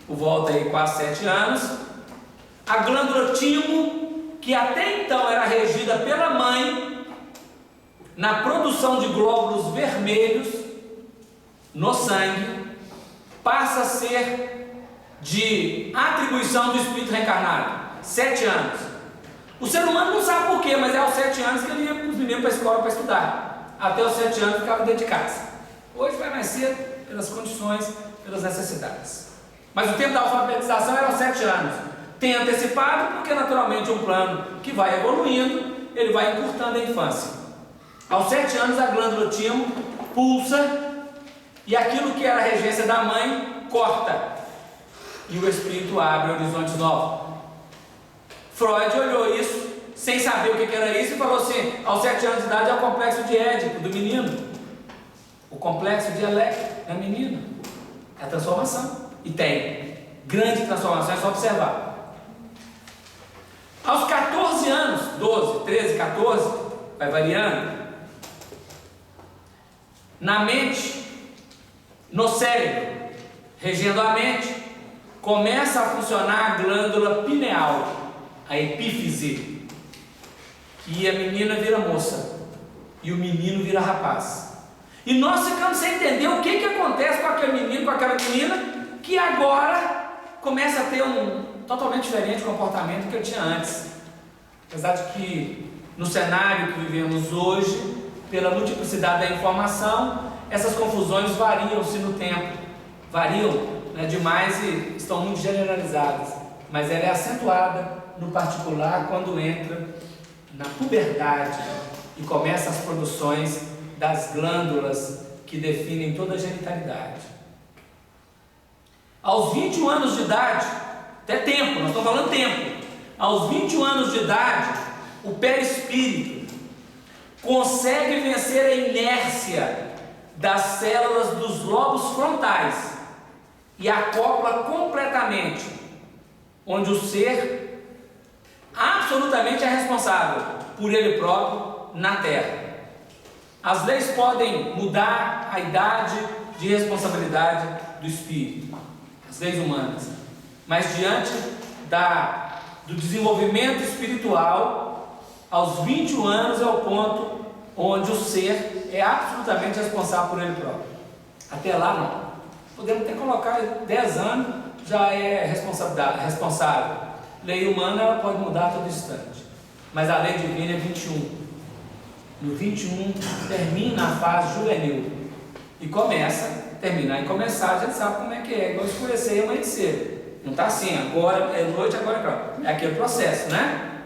por volta aí quase 7 anos, a glândula timo, que até então era regida pela mãe na produção de glóbulos vermelhos no sangue, passa a ser de atribuição do espírito reencarnado. 7 anos. O ser humano não sabe por quê, mas é aos 7 anos que ele ia com os meninos para a escola para estudar. Até os 7 anos ficava dentro de casa. Hoje vai mais cedo pelas condições, pelas necessidades. Mas o tempo da alfabetização era aos 7 anos. Tem antecipado porque naturalmente um plano que vai evoluindo, ele vai encurtando a infância. Aos 7 anos a glândula timo pulsa e aquilo que era a regência da mãe corta. E o espírito abre horizontes novos. Freud olhou isso sem saber o que era isso e falou assim: aos 7 anos de idade é o complexo de Édipo do menino, o complexo de Electra da menina, é a transformação, e tem grande transformação, é só observar. Aos 14 anos, 12, 13, 14, vai variando, na mente, no cérebro, regendo a mente, começa a funcionar a glândula pineal, a epífise, que a menina vira moça e o menino vira rapaz. E nós ficamos sem entender o que acontece com aquele menino, com aquela menina, que agora começa a ter um totalmente diferente comportamento do que eu tinha antes. Apesar de que no cenário que vivemos hoje, pela multiplicidade da informação, essas confusões variam-se no tempo, variam, né, demais e estão muito generalizadas, mas ela é acentuada no particular quando entra na puberdade e começa as produções das glândulas que definem toda a genitalidade. Aos 21 anos de idade, até tempo, nós estamos falando tempo, aos 21 anos de idade, o perispírito consegue vencer a inércia das células dos lobos frontais e acopla completamente, onde o ser absolutamente é responsável por ele próprio na Terra. As leis podem mudar a idade de responsabilidade do espírito, as leis humanas, mas diante do desenvolvimento espiritual, aos 21 anos é o ponto onde o ser é absolutamente responsável por ele próprio. Até lá não. Podemos até colocar 10 anos, já é responsável. Lei humana ela pode mudar a todo instante, mas a lei divina é 21. No 21 termina a fase juvenil e terminar e começar, a gente sabe como é que é, igual escurecer e amanhecer. Não está assim, agora é noite, agora é claro. É aquele processo, né?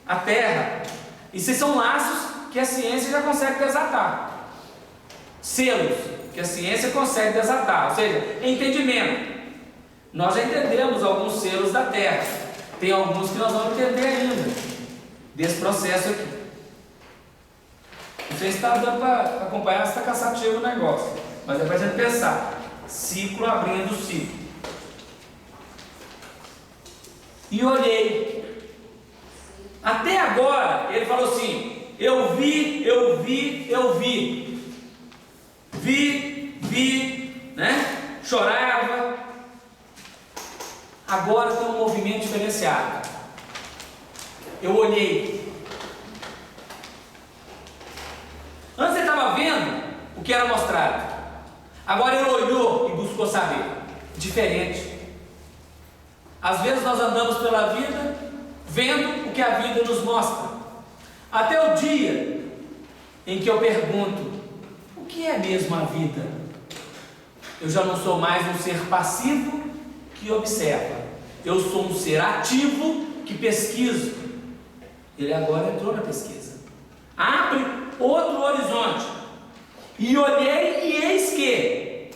A Terra. Esses são laços que a ciência já consegue desatar. Selos que a ciência consegue desatar, ou seja, entendimento. Nós já entendemos alguns selos da Terra. Tem alguns que nós vamos entender ainda desse processo aqui. Não sei se está dando para acompanhar, se está cansativo o negócio, mas é para a gente pensar. Ciclo abrindo ciclo. e olhei. Até agora, ele falou assim: eu vi, né? Chorava. Agora tem um movimento diferenciado. Eu olhei. Antes ele estava vendo o que era mostrado. Agora ele olhou e buscou saber. Diferente. Às vezes nós andamos pela vida vendo o que a vida nos mostra. Até o dia em que eu pergunto: o que é mesmo a vida? Eu já não sou mais um ser passivo que observa. Eu sou um ser ativo que pesquisa. Ele agora entrou na pesquisa. Abre outro horizonte. E olhei e eis que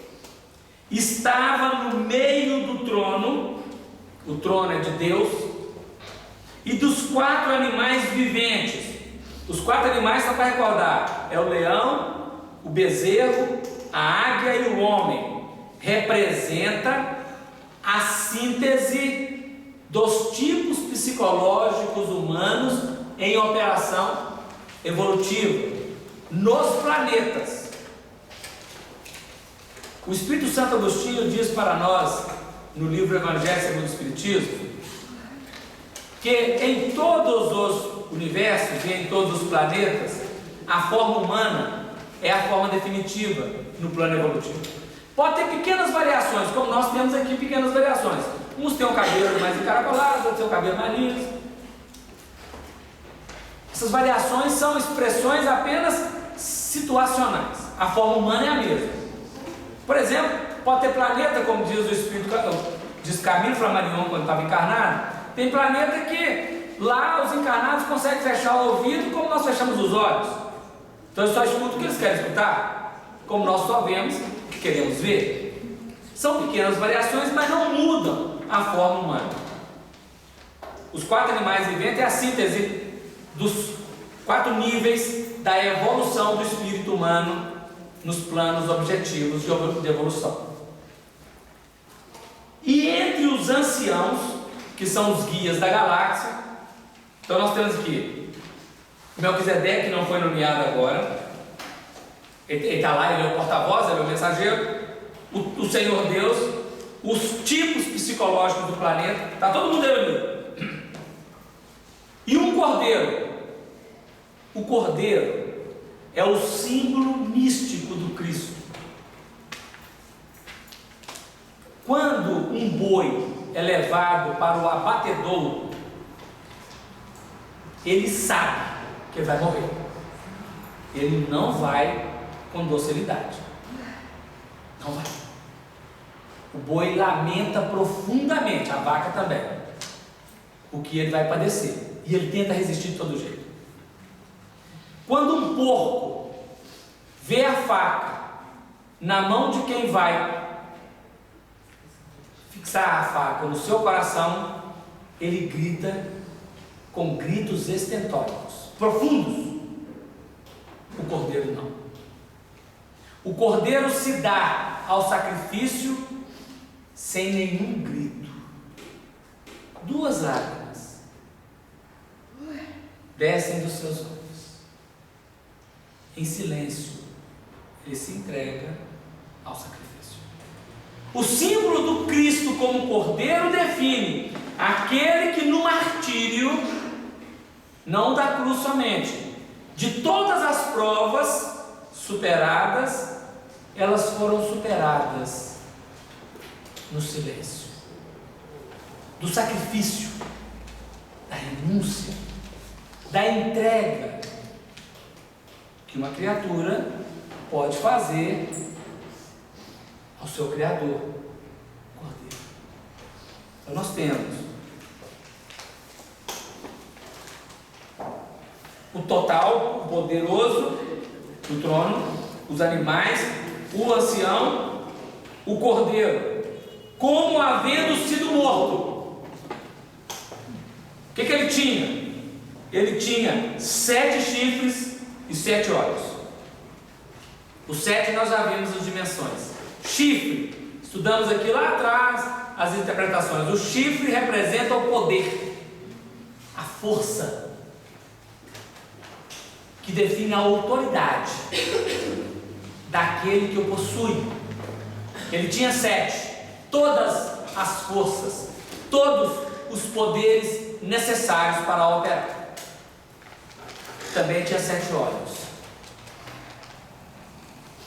estava no meio do trono, o trono é de Deus, e dos 4 animais viventes. Os 4 animais, só para recordar, é o leão, o bezerro, a águia e o homem. Representa a síntese dos tipos psicológicos humanos em operação evolutiva nos planetas. O Espírito Santo Agostinho diz para nós, no livro Evangelho segundo o Espiritismo, que em todos os universos e em todos os planetas, a forma humana é a forma definitiva no plano evolutivo. Pode ter pequenas variações, como nós temos aqui pequenas variações. Uns têm o cabelo mais encaracolado, outros têm o cabelo mais liso. Essas variações são expressões apenas situacionais. A forma humana é a mesma. Por exemplo, pode ter planeta, como diz o Espírito, diz Camilo Flammarion quando estava encarnado, tem planeta que lá os encarnados conseguem fechar o ouvido como nós fechamos os olhos. Então eles só escutam o que eles querem escutar, como nós só vemos o que queremos ver. São pequenas variações, mas não mudam a forma humana. Os 4 animais viventes é a síntese dos 4 níveis da evolução do espírito humano nos planos objetivos de evolução. E entre os anciãos, que são os guias da galáxia, então nós temos aqui Melquisedeque, que não foi nomeado agora, ele está lá, ele é o porta-voz, ele é o mensageiro, o Senhor Deus, os tipos psicológicos do planeta, está todo mundo ali. E um cordeiro. O cordeiro é o símbolo místico do Cristo. Quando um boi é levado para o abatedouro, ele sabe que ele vai morrer. Ele não vai com docilidade. Não vai. O boi lamenta profundamente, a vaca também, o que ele vai padecer. E ele tenta resistir de todo jeito. Quando um porco vê a faca na mão de quem vai fixar a faca no seu coração, ele grita com gritos estentóricos, profundos. O cordeiro não. O cordeiro se dá ao sacrifício sem nenhum grito. 2 lágrimas descem dos seus olhos. Em silêncio, ele se entrega ao sacrifício. O símbolo do Cristo como cordeiro define aquele que no martírio, não da cruz somente, de todas as provas superadas, elas foram superadas no silêncio, do sacrifício, da renúncia, da entrega que uma criatura pode fazer ao seu Criador, o Cordeiro. Então nós temos o total, o poderoso do trono, os animais, o ancião, o cordeiro, como havendo sido morto. O que ele tinha? Ele tinha 7 chifres e 7 olhos. O 7 nós já vimos as dimensões. Chifre, estudamos aqui lá atrás, as interpretações. O chifre representa o poder, a força, que define a autoridade daquele que o possui. Ele tinha 7, todas as forças, todos os poderes necessários para operar. Também tinha 7 olhos.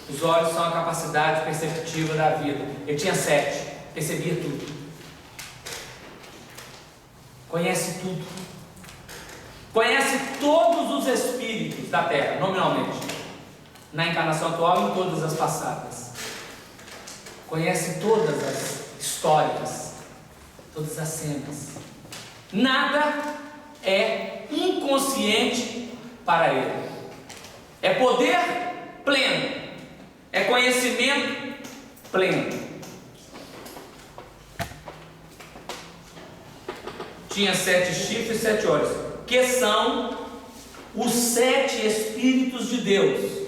Os olhos são a capacidade perceptiva da vida. Ele tinha 7, percebia tudo, conhece tudo, conhece todos os espíritos da terra, nominalmente, na encarnação atual e em todas as passadas. Conhece todas as histórias, todas as cenas. Nada é inconsciente para ele. É poder pleno, é conhecimento pleno. Tinha 7 chifres e 7 olhos, que são os 7 Espíritos de Deus.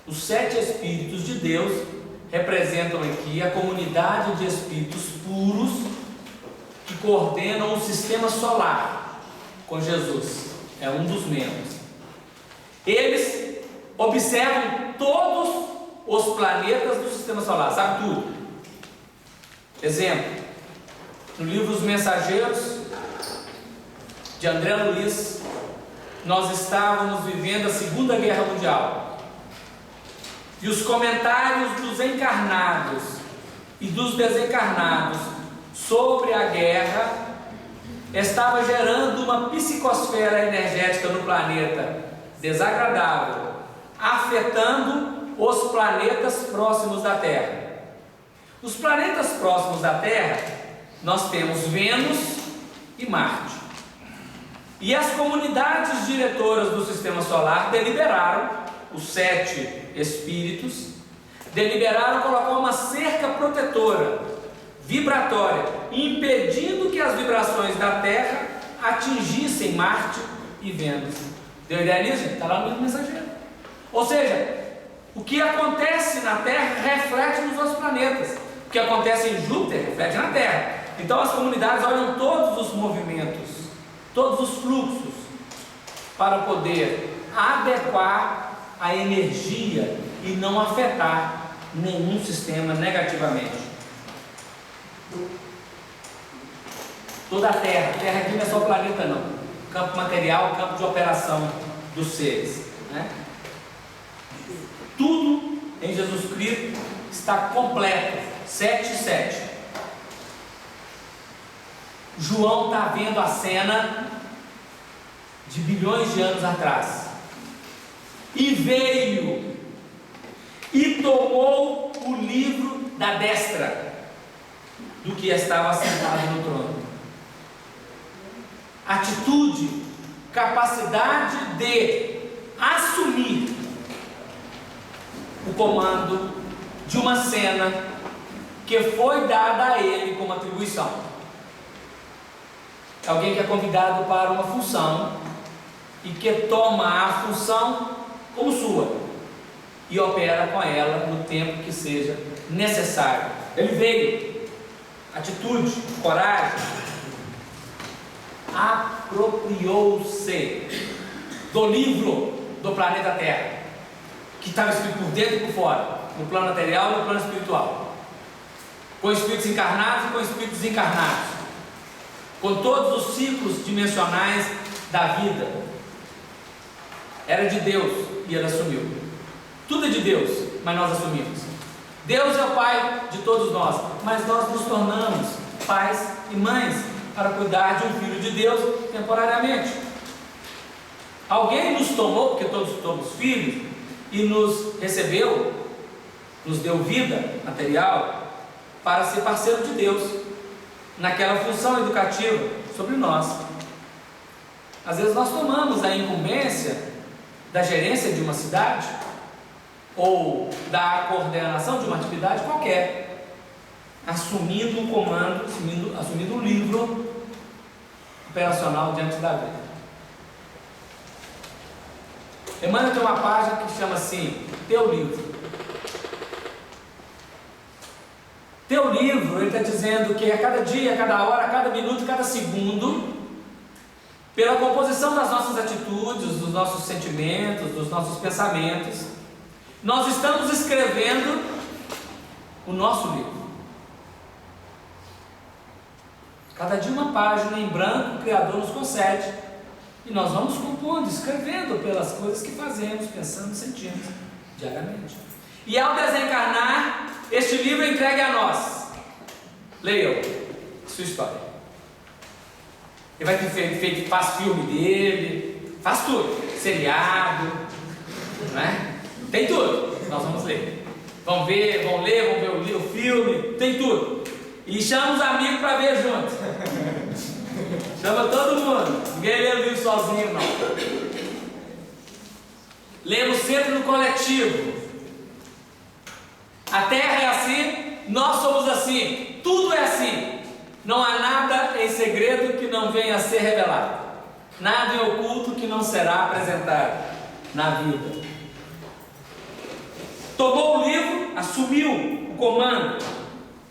Os 7 Espíritos de Deus representam aqui a comunidade de espíritos puros que coordenam o sistema solar com Jesus. É um dos membros. Eles observam todos os planetas do sistema solar, sabe tudo. Exemplo, no livro Os Mensageiros, de André Luiz, nós estávamos vivendo a Segunda Guerra Mundial. E os comentários dos encarnados e dos desencarnados sobre a guerra estava gerando uma psicosfera energética no planeta desagradável, afetando os planetas próximos da Terra. Os planetas próximos da Terra, nós temos Vênus e Marte. E as comunidades diretoras do sistema solar deliberaram, os 7 espíritos, deliberaram colocar uma cerca protetora, vibratória, impedindo que as vibrações da Terra atingissem Marte e Vênus. Deu ideia nisso? Está lá no livro Mensageiro. Ou seja, o que acontece na Terra reflete nos outros planetas. O que acontece em Júpiter reflete na Terra. Então as comunidades olham todos os movimentos, todos os fluxos, para poder adequar a energia e não afetar nenhum sistema negativamente. Toda a Terra aqui não é só planeta não, campo material, campo de operação dos seres, né? Tudo em Jesus Cristo está completo, 7:7. João está vendo a cena de bilhões de anos atrás. E veio e tomou o livro da destra do que estava sentado no trono. Atitude, capacidade de assumir o comando de uma cena que foi dada a ele como atribuição. Alguém que é convidado para uma função e que toma a função como sua e opera com ela no tempo que seja necessário. Ele veio, atitude, coragem, apropriou-se do livro do planeta Terra, que estava escrito por dentro e por fora, no plano material e no plano espiritual, com espíritos encarnados e com espíritos desencarnados, com todos os ciclos dimensionais da vida. Era de Deus e ele assumiu. Tudo é de Deus, mas nós assumimos. Deus é o Pai de todos nós, mas nós nos tornamos pais e mães para cuidar de um filho de Deus temporariamente. Alguém nos tomou, porque todos somos filhos, e nos recebeu, nos deu vida material para ser parceiro de Deus naquela função educativa sobre nós. Às vezes nós tomamos a incumbência da gerência de uma cidade ou da coordenação de uma atividade qualquer, assumindo o comando, assumindo o livro operacional diante da vida. Emmanuel tem uma página que chama assim: Teu Livro. Teu livro, ele está dizendo que a cada dia, a cada hora, a cada minuto, a cada segundo, pela composição das nossas atitudes, dos nossos sentimentos, dos nossos pensamentos, nós estamos escrevendo o nosso livro. Cada dia uma página em branco, o Criador nos concede, e nós vamos compondo, escrevendo pelas coisas que fazemos, pensando, sentimos diariamente. E ao desencarnar, este livro é entregue a nós. Leiam sua história. Ele vai ter feito, faz filme dele, faz tudo, seriado, não é? Tem tudo. Nós vamos ler. Vamos ver, vamos ler, vamos ver o filme, tem tudo. E chama os amigos para ver junto. Chama todo mundo. Ninguém lê o livro sozinho, não. Lemos sempre no coletivo. A terra é assim, nós somos assim, tudo é assim. Não há nada em segredo que não venha a ser revelado, nada em oculto que não será apresentado na vida. Tomou o livro, assumiu o comando,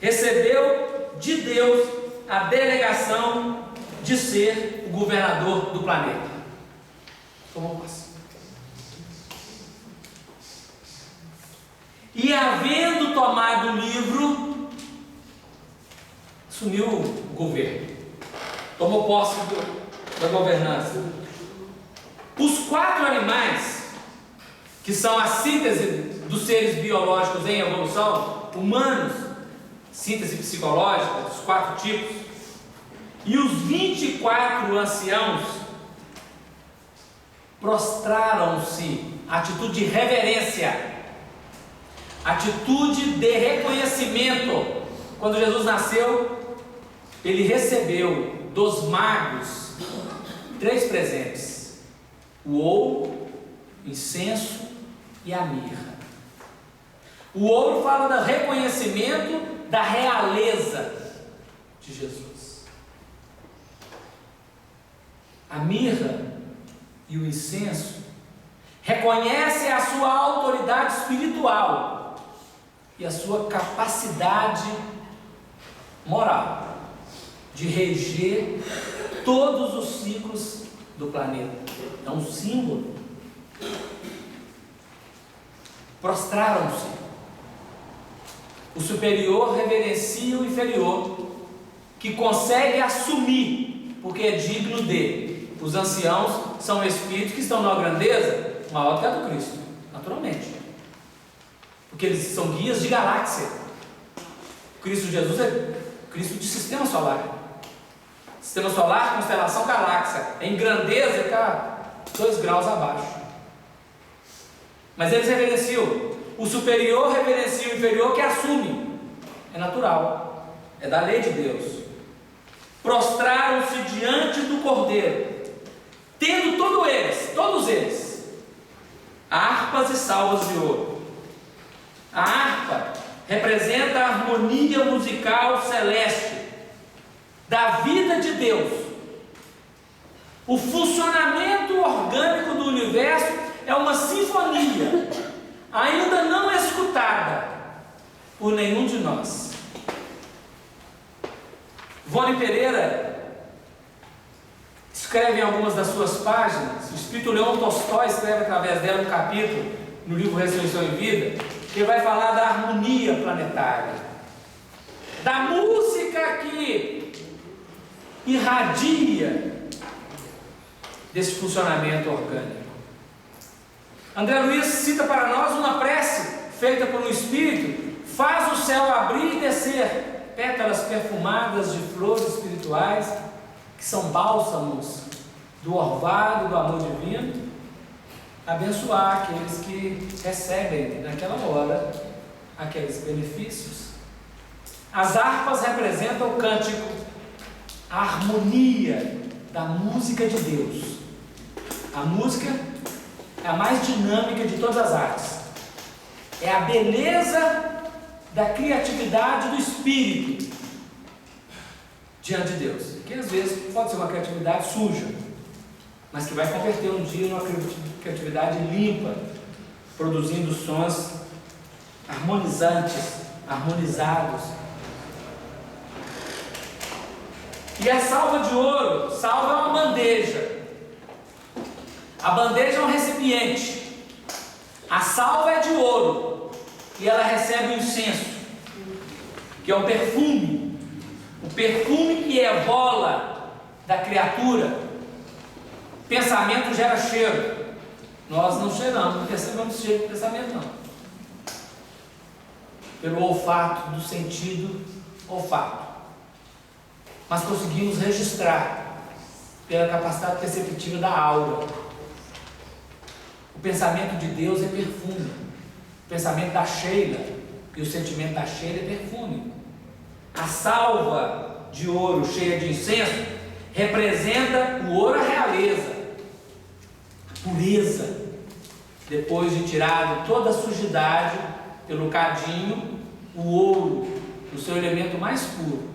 recebeu de Deus a delegação de ser o governador do planeta. Tomou posse. E havendo tomado o livro, assumiu o governo, tomou posse da governança. Os 4 animais, que são a síntese dos seres biológicos em evolução, humanos, síntese psicológica, dos 4 tipos, e os 24 anciãos, prostraram-se, atitude de reverência, atitude de reconhecimento. Quando Jesus nasceu, ele recebeu dos magos 3 presentes: o ouro, o incenso e a mirra. O ouro fala do reconhecimento da realeza de Jesus. A mirra e o incenso reconhecem a sua autoridade espiritual e a sua capacidade moral de reger todos os ciclos do planeta. É um símbolo. Prostraram-se. O superior reverencia o inferior, que consegue assumir, porque é digno de. Os anciãos são espíritos que estão numa grandeza maior que a do Cristo, naturalmente, porque eles são guias de galáxia. Cristo Jesus é Cristo de sistema solar. Sistema solar, constelação, galáxia. Em grandeza ele está 2 graus abaixo. Mas eles reverenciam. O superior reverencia o inferior, que assume. É natural. É da lei de Deus. Prostraram-se diante do Cordeiro, tendo todos eles, harpas e salvas de ouro. A harpa representa a harmonia musical celeste da vida de Deus. O funcionamento orgânico do universo é uma sinfonia ainda não escutada por nenhum de nós. Ivone Pereira escreve em algumas das suas páginas, o espírito Leão Tolstói escreve através dela um capítulo no livro Ressurreição e Vida, que vai falar da harmonia planetária, da música que irradia desse funcionamento orgânico. André Luiz cita para nós uma prece feita por um espírito: faz o céu abrir e descer pétalas perfumadas de flores espirituais, que são bálsamos do orvalho do amor divino, abençoar aqueles que recebem naquela hora aqueles benefícios. As harpas representam o cântico, a harmonia da música de Deus. A música é a mais dinâmica de todas as artes. É a beleza da criatividade do espírito diante de Deus, que às vezes pode ser uma criatividade suja, mas que vai converter um dia numa criatividade limpa, produzindo sons harmonizantes, harmonizados E a salva de ouro, salva é uma bandeja. A bandeja é um recipiente. A salva é de ouro. E ela recebe o incenso, que é o perfume. O perfume que evola da criatura. Pensamento gera cheiro. Nós não cheiramos, não percebemos cheiro de pensamento, não. Pelo olfato, do sentido olfato. Mas conseguimos registrar pela capacidade perceptiva da aura. O pensamento de Deus é perfume. O pensamento da Sheila e o sentimento da Sheila é perfume. A salva de ouro cheia de incenso representa o ouro, a realeza, a pureza. Depois de tirado toda a sujidade pelo cadinho, o ouro, o seu elemento mais puro,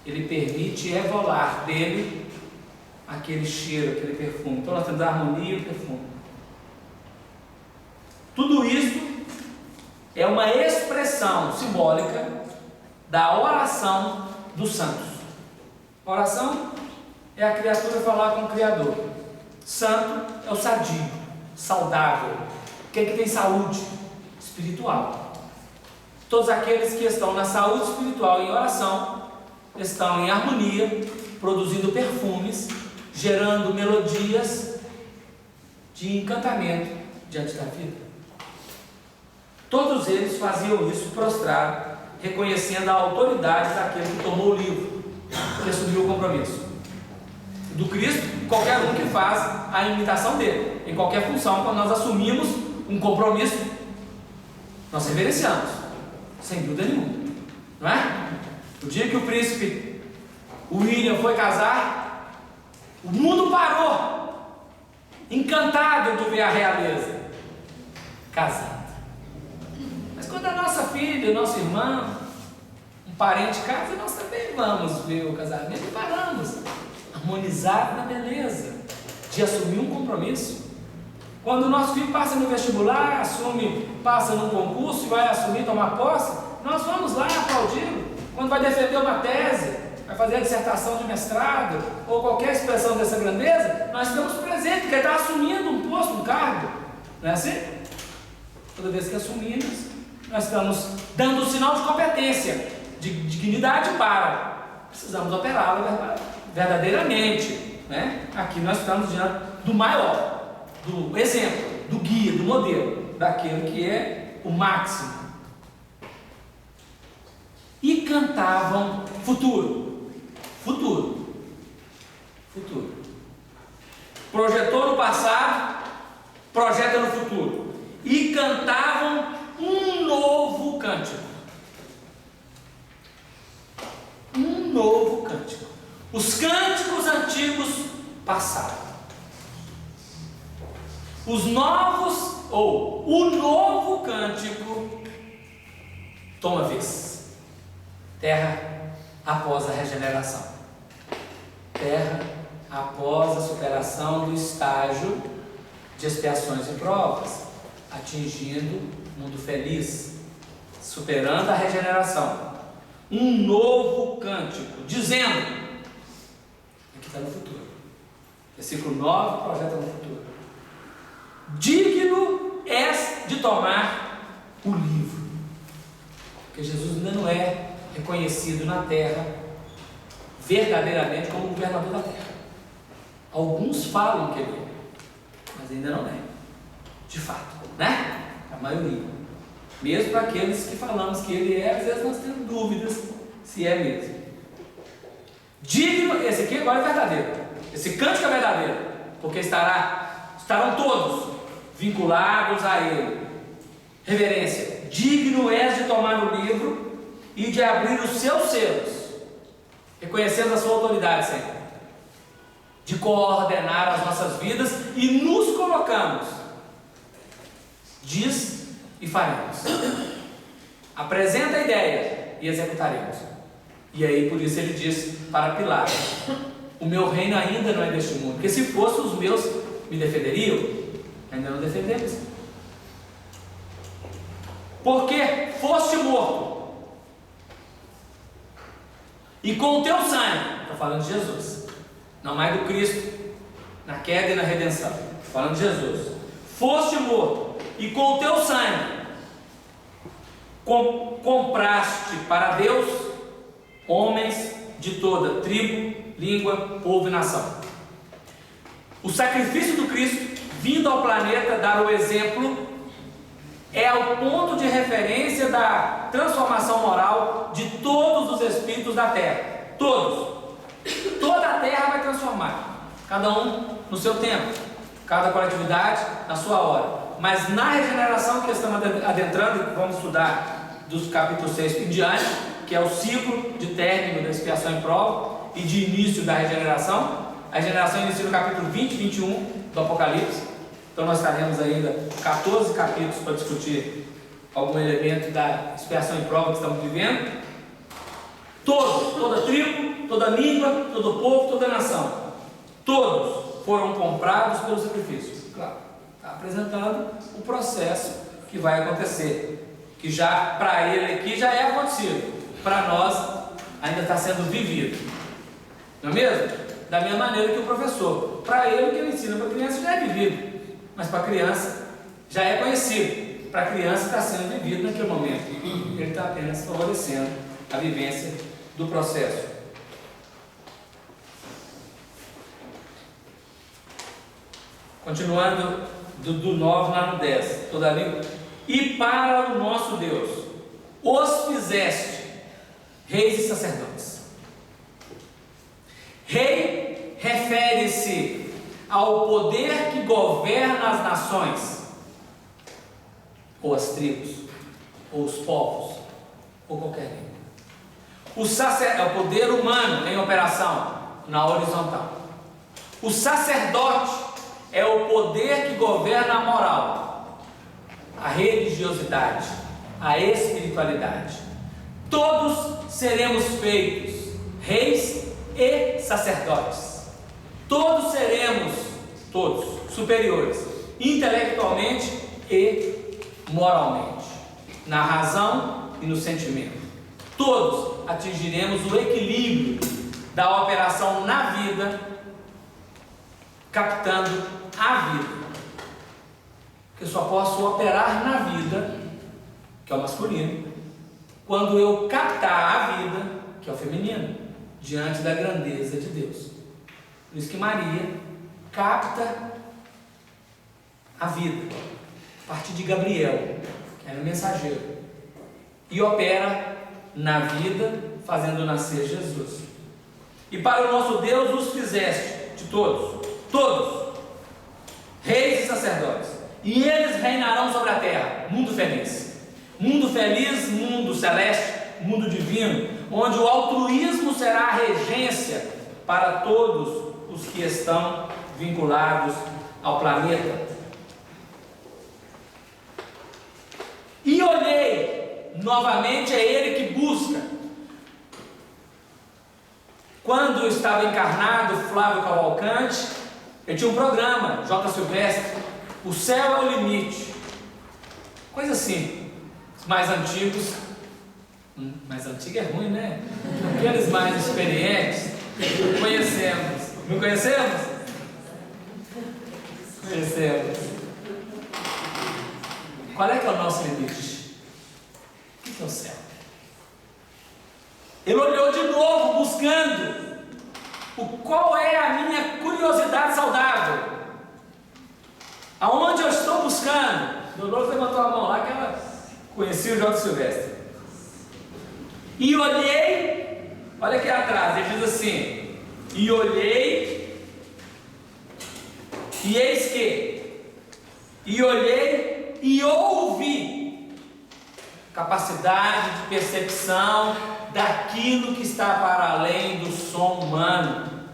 ele permite evolar dele aquele cheiro, aquele perfume. Então nós temos a harmonia e o perfume. Tudo isso é uma expressão simbólica da oração dos santos. Oração é a criatura falar com o Criador. Santo é o sadio, saudável, que tem saúde espiritual. Todos aqueles que estão na saúde espiritual em oração estão em harmonia, produzindo perfumes, gerando melodias de encantamento diante da vida. Todos eles faziam isso prostrado, reconhecendo a autoridade daquele que tomou o livro, que assumiu o compromisso. Do Cristo, qualquer um que faz a imitação dele, em qualquer função. Quando nós assumimos um compromisso, nós reverenciamos, sem dúvida nenhuma, não é? O dia que o príncipe William foi casar, o mundo parou, encantado de ver a realeza casada. Mas quando a nossa filha, o nosso irmão, um parente casa, nós também vamos ver o casamento e paramos, harmonizado na beleza de assumir um compromisso. Quando o nosso filho passa no vestibular, passa num concurso e vai assumir, tomar posse, nós vamos lá aplaudi-lo. Quando vai defender uma tese, vai fazer a dissertação de mestrado, ou qualquer expressão dessa grandeza, nós estamos presentes, porque ele está assumindo um posto, um cargo. Não é assim? Toda vez que assumimos, nós estamos dando um sinal de competência, de dignidade para. Precisamos operá-la verdadeiramente, né? Aqui nós estamos diante do maior, do exemplo, do guia, do modelo, daquele que é o máximo. E cantavam futuro, futuro, futuro. Projetou no passado, projeta no futuro. E cantavam um novo cântico. Um novo cântico. Os cânticos antigos passaram. Os novos, ou o novo cântico, toma vez. Terra após a regeneração. Terra após a superação do estágio de expiações e provas, atingindo o mundo feliz, superando a regeneração. Um novo cântico, dizendo, aqui está no futuro, versículo 9 projeta no futuro: digno és de tomar o livro. Porque Jesus ainda não é reconhecido na terra verdadeiramente como governador da terra. Alguns falam que ele é, mas ainda não é, de fato, né? A maioria, mesmo para aqueles que falamos que ele é, às vezes nós temos dúvidas se é mesmo. Digno, esse aqui agora é verdadeiro, esse cântico é verdadeiro, porque estarão todos vinculados a ele. Reverência: digno és de tomar o livro e de abrir os seus selos, reconhecendo a sua autoridade, Senhor, de coordenar as nossas vidas, e nos colocamos, diz e faremos, apresenta a ideia e executaremos. E aí por isso ele diz para Pilatos: o meu reino ainda não é deste mundo, porque se fosse, os meus me defenderiam. Ainda não defendemos, porque foste morto, e com o teu sangue estou falando de Jesus, não mais do Cristo, na queda e na redenção, estou falando de Jesus. Foste morto, e com o teu sangue compraste para Deus homens de toda tribo, língua, povo e nação. O sacrifício do Cristo, vindo ao planeta dar o exemplo, é o ponto de referência da transformação moral de todos os espíritos da terra. Todos. Toda a terra vai transformar, cada um no seu tempo, cada coletividade na sua hora. Mas na regeneração que estamos adentrando, e vamos estudar dos capítulos 6 em diante, que é o ciclo de término da expiação em prova e de início da regeneração. A regeneração inicia no capítulo 20 e 21 do Apocalipse. Então nós estaremos ainda 14 capítulos para discutir algum elemento da expiação em prova que estamos vivendo. Todos, toda tribo, toda língua, todo povo, toda nação, todos foram comprados pelo sacrifício. Claro, está apresentando o processo que vai acontecer, que já para ele aqui já é acontecido, para nós ainda está sendo vivido, não é mesmo? Da mesma maneira que o professor, para ele o que ele ensina para a criança já é vivido, mas para a criança já é conhecido, para a criança está sendo vivido naquele momento, ele está apenas favorecendo a vivência do processo. Continuando do 9 lá no 10, todavia, e para o nosso Deus os fizeste reis e sacerdotes. Rei refere-se ao poder que governa as nações, ou as tribos, ou os povos, ou qualquer língua. É o poder humano em operação, na horizontal. O sacerdote é o poder que governa a moral, a religiosidade, a espiritualidade. Todos seremos feitos reis e sacerdotes. Todos seremos, todos, superiores, intelectualmente e moralmente, na razão e no sentimento. Todos atingiremos o equilíbrio da operação na vida, captando a vida. Porque eu só posso operar na vida, que é o masculino, quando eu captar a vida, que é o feminino, diante da grandeza de Deus. Por isso que Maria capta a vida a partir de Gabriel, que era o mensageiro, e opera na vida, fazendo nascer Jesus. E para o nosso Deus os fizeste, de todos, reis e sacerdotes, e eles reinarão sobre a terra. Mundo feliz, mundo celeste, mundo divino, onde o altruísmo será a regência para todos os que estão vinculados ao planeta. E olhei, novamente é ele que busca. Quando estava encarnado Flávio Cavalcante, ele tinha um programa, J. Silvestre, O Céu é o Limite, coisa assim. Os mais antigos, mais antigo é ruim, né? Aqueles mais experientes, conhecemos. Não conhecemos? Conhecemos. Qual é que é o nosso limite? O que é o céu? Ele olhou de novo, buscando qual é a minha curiosidade saudável. Aonde eu estou buscando? Dolores levantou a mão lá, que ela conhecia o J. Silvestre. E olhei, olha aqui atrás, ele diz assim: e olhei, e eis que, e olhei e ouvi. Capacidade de percepção daquilo que está para além do som humano,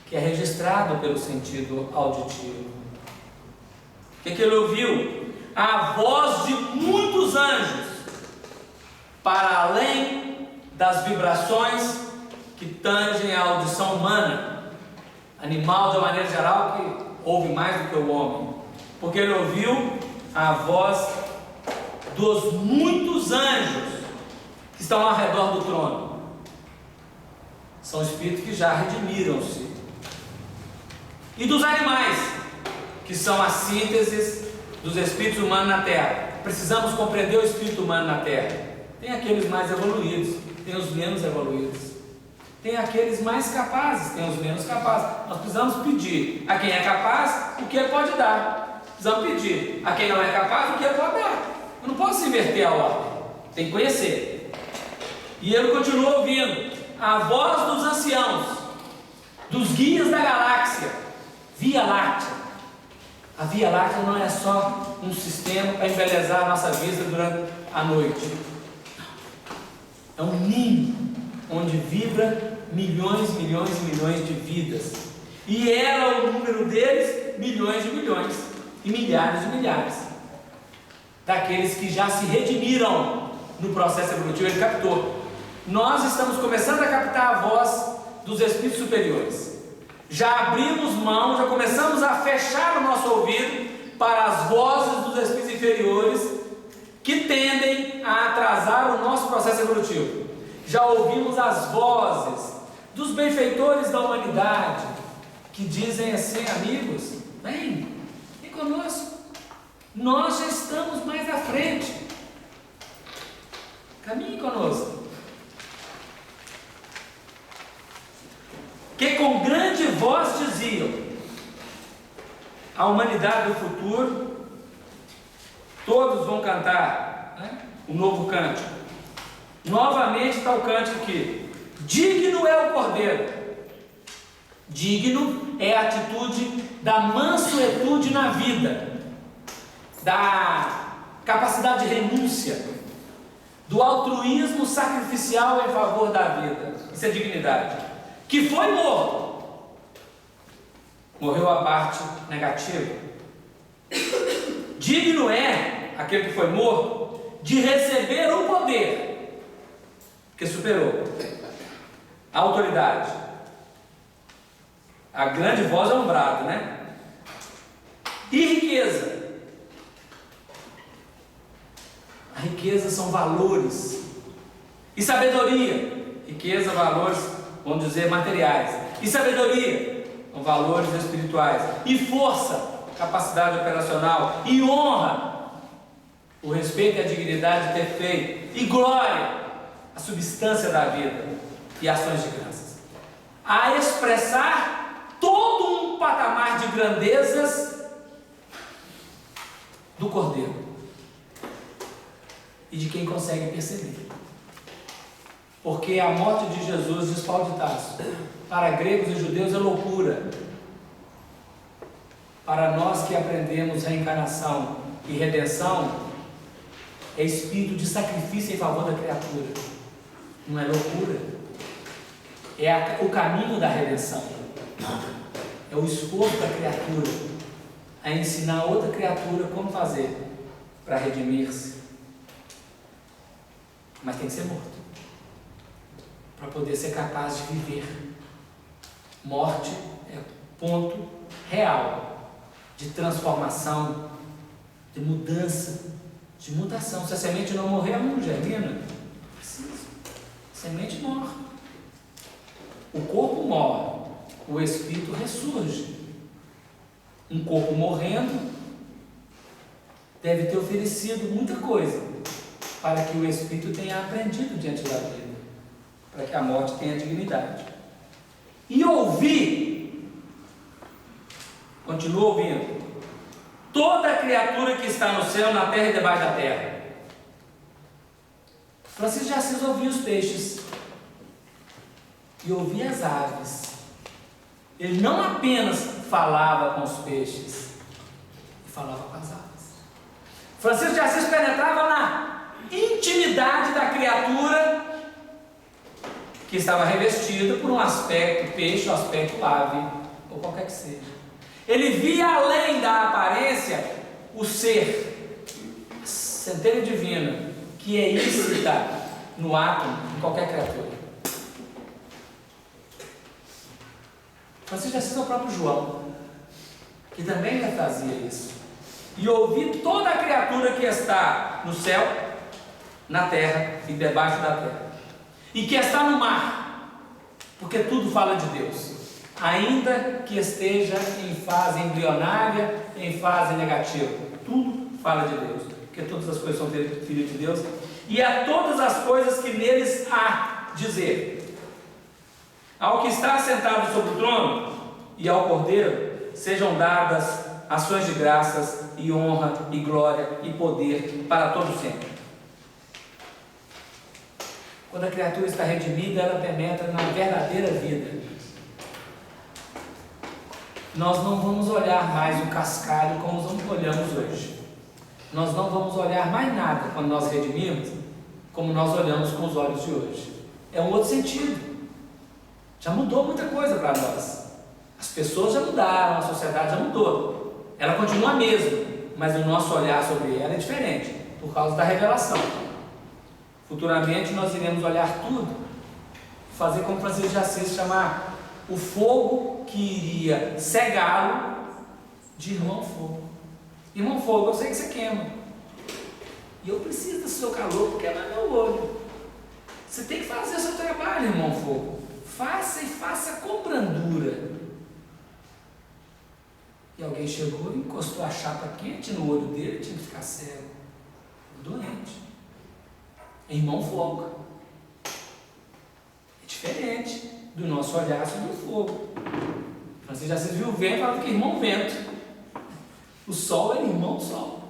que é registrado pelo sentido auditivo. O que ele ouviu? A voz de muitos anjos, para além das vibrações que tangem a audição humana, animal de uma maneira geral que ouve mais do que o homem, porque ele ouviu a voz dos muitos anjos que estão ao redor do trono. São espíritos que já redimiram-se. E dos animais, que são a síntese dos espíritos humanos na Terra. Precisamos compreender o espírito humano na Terra. Tem aqueles mais evoluídos, tem os menos evoluídos. Tem aqueles mais capazes, tem os menos capazes. Nós precisamos pedir a quem é capaz o que ele pode dar. Precisamos pedir a quem não é capaz o que ele pode dar. Eu não posso inverter a ordem. Tem que conhecer. E ele continua ouvindo a voz dos anciãos, dos guias da galáxia, Via Láctea. A Via Láctea não é só um sistema para embelezar a nossa vista durante a noite. É um ninho onde vibra milhões, milhões e milhões de vidas. E era o número deles, milhões de milhões e milhares de milhares. Daqueles que já se redimiram no processo evolutivo, ele captou. Nós estamos começando a captar a voz dos espíritos superiores. Já abrimos mão, já começamos a fechar o nosso ouvido para as vozes dos espíritos inferiores que tendem a atrasar o nosso processo evolutivo. Já ouvimos as vozes dos benfeitores da humanidade que dizem assim: amigos, vem conosco, nós já estamos mais à frente, caminhe conosco. Que com grande voz diziam: a humanidade do futuro, todos vão cantar, né, um novo cântico. Novamente está o cântico aqui: digno é o Cordeiro. Digno é a atitude da mansuetude na vida, da capacidade de renúncia, do altruísmo sacrificial em favor da vida. Isso é dignidade. Que foi morto, morreu a parte negativa. Digno é aquele que foi morto de receber o poder, que superou a autoridade. A grande voz é um brado, né? E riqueza. A riqueza são valores. E sabedoria. Riqueza, valores, vamos dizer, materiais. E sabedoria, são valores espirituais. E força, capacidade operacional. E honra, o respeito e a dignidade de ter feito. E glória, a substância da vida. E ações de graças. A expressar todo um patamar de grandezas do Cordeiro e de quem consegue perceber. Porque a morte de Jesus, diz Paulo de Tarso, para gregos e judeus é loucura. Para nós que aprendemos reencarnação e redenção, é espírito de sacrifício em favor da criatura. Não é loucura. É o caminho da redenção. É o esforço da criatura a ensinar outra criatura como fazer para redimir-se. Mas tem que ser morto para poder ser capaz de viver. Morte é ponto real de transformação, de mudança, de mutação. Se a semente não morrer, ela não germina. Precisa. A semente morre. O corpo morre. O espírito ressurge. Um corpo morrendo deve ter oferecido muita coisa para que o espírito tenha aprendido diante da vida, para que a morte tenha dignidade. E ouvir, continua ouvindo, toda criatura que está no céu, na terra e debaixo da terra. Francisco de Assis ouvia os peixes e ouvia as aves. Ele não apenas falava com os peixes, ele falava com as aves. Francisco de Assis penetrava na intimidade da criatura que estava revestida por um aspecto peixe, um aspecto ave, ou qualquer que seja. Ele via além da aparência o ser, a centelha divina, que é íncita no átomo de qualquer criatura. Francisco de Assis é o próprio João, que também já fazia isso. E ouvir toda a criatura que está no céu, na terra e debaixo da terra, e que está no mar, porque tudo fala de Deus, ainda que esteja em fase embrionária, em fase negativa, tudo fala de Deus, porque todas as coisas são filhos de Deus, e a todas as coisas que neles há dizer, ao que está sentado sobre o trono e ao Cordeiro sejam dadas ações de graças e honra e glória e poder para todo sempre. Quando a criatura está redimida, ela penetra na verdadeira vida. Nós não vamos olhar mais o cascalho como olhamos hoje. Nós não vamos olhar mais nada quando nós redimimos como nós olhamos com os olhos de hoje. É um outro sentido. Já mudou muita coisa para nós. As pessoas já mudaram, a sociedade já mudou. Ela continua a mesma, mas o nosso olhar sobre ela é diferente, por causa da revelação. Futuramente nós iremos olhar tudo, fazer como Francisco de Assis chamar o fogo que iria cegá-lo de irmão fogo. Irmão fogo, eu sei que você queima, e eu preciso do seu calor porque é meu olho. Você tem que fazer o seu trabalho, irmão fogo. Faça e faça com brandura. E alguém chegou e encostou a chapa quente no olho dele, tinha que ficar cego, doente. Irmão fogo. É diferente do nosso olhar sobre o fogo. Francisco de Assis viu o vento e falava que irmão vento. O sol era irmão sol.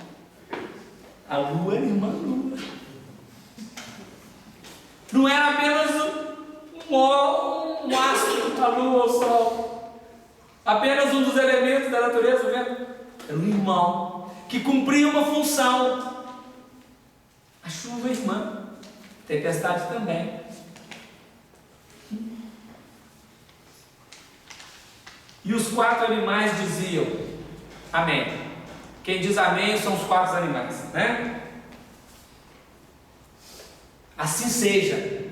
A lua era irmã lua. Não era apenas um astro, a lua ou o sol. Apenas um dos elementos da natureza, o vento. Era um irmão que cumpria uma função. A chuva é irmã. Tempestade também. E os 4 animais diziam amém. Quem diz amém são os 4 animais, né? Assim seja.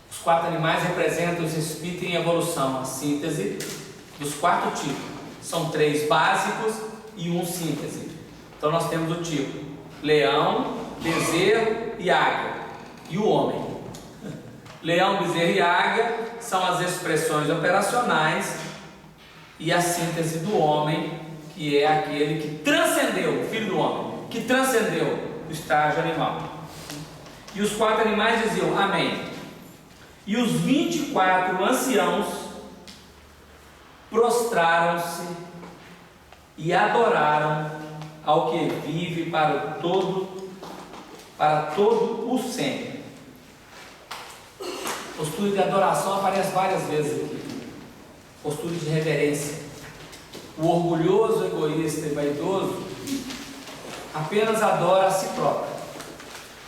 Os 4 animais representam os espíritos em evolução, a síntese dos 4 tipos. São 3 básicos e 1 síntese. Então nós temos o tipo leão, bezerro e águia. E o homem. Leão, bezerro e águia são as expressões operacionais e a síntese do homem, que é aquele que transcendeu, o filho do homem, que transcendeu o estágio animal. E os 4 animais diziam amém. E os 24 anciãos prostraram-se e adoraram ao que vive para todo o sempre. Postura de adoração aparece várias vezes aqui. Postura de reverência. O orgulhoso, egoísta e vaidoso apenas adora a si próprio,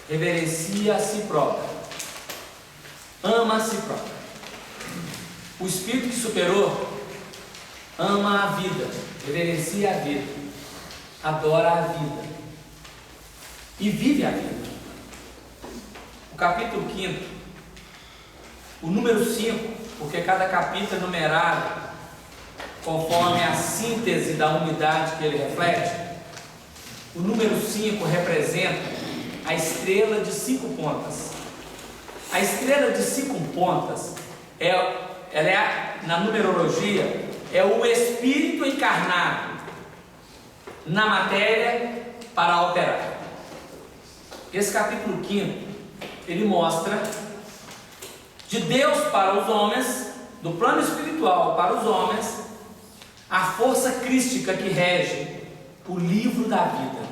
reverencia a si próprio, ama a si próprio. O espírito que superou ama a vida, reverencia a vida, adora a vida e vive a vida. O capítulo 5, o número 5, porque cada capítulo é numerado conforme a síntese da unidade que ele reflete. O número 5 representa a estrela de 5 pontas. A estrela de 5 pontas na numerologia, é o espírito encarnado na matéria para alterar. Esse capítulo 5, ele mostra de Deus para os homens, do plano espiritual para os homens, a força crística que rege o livro da vida,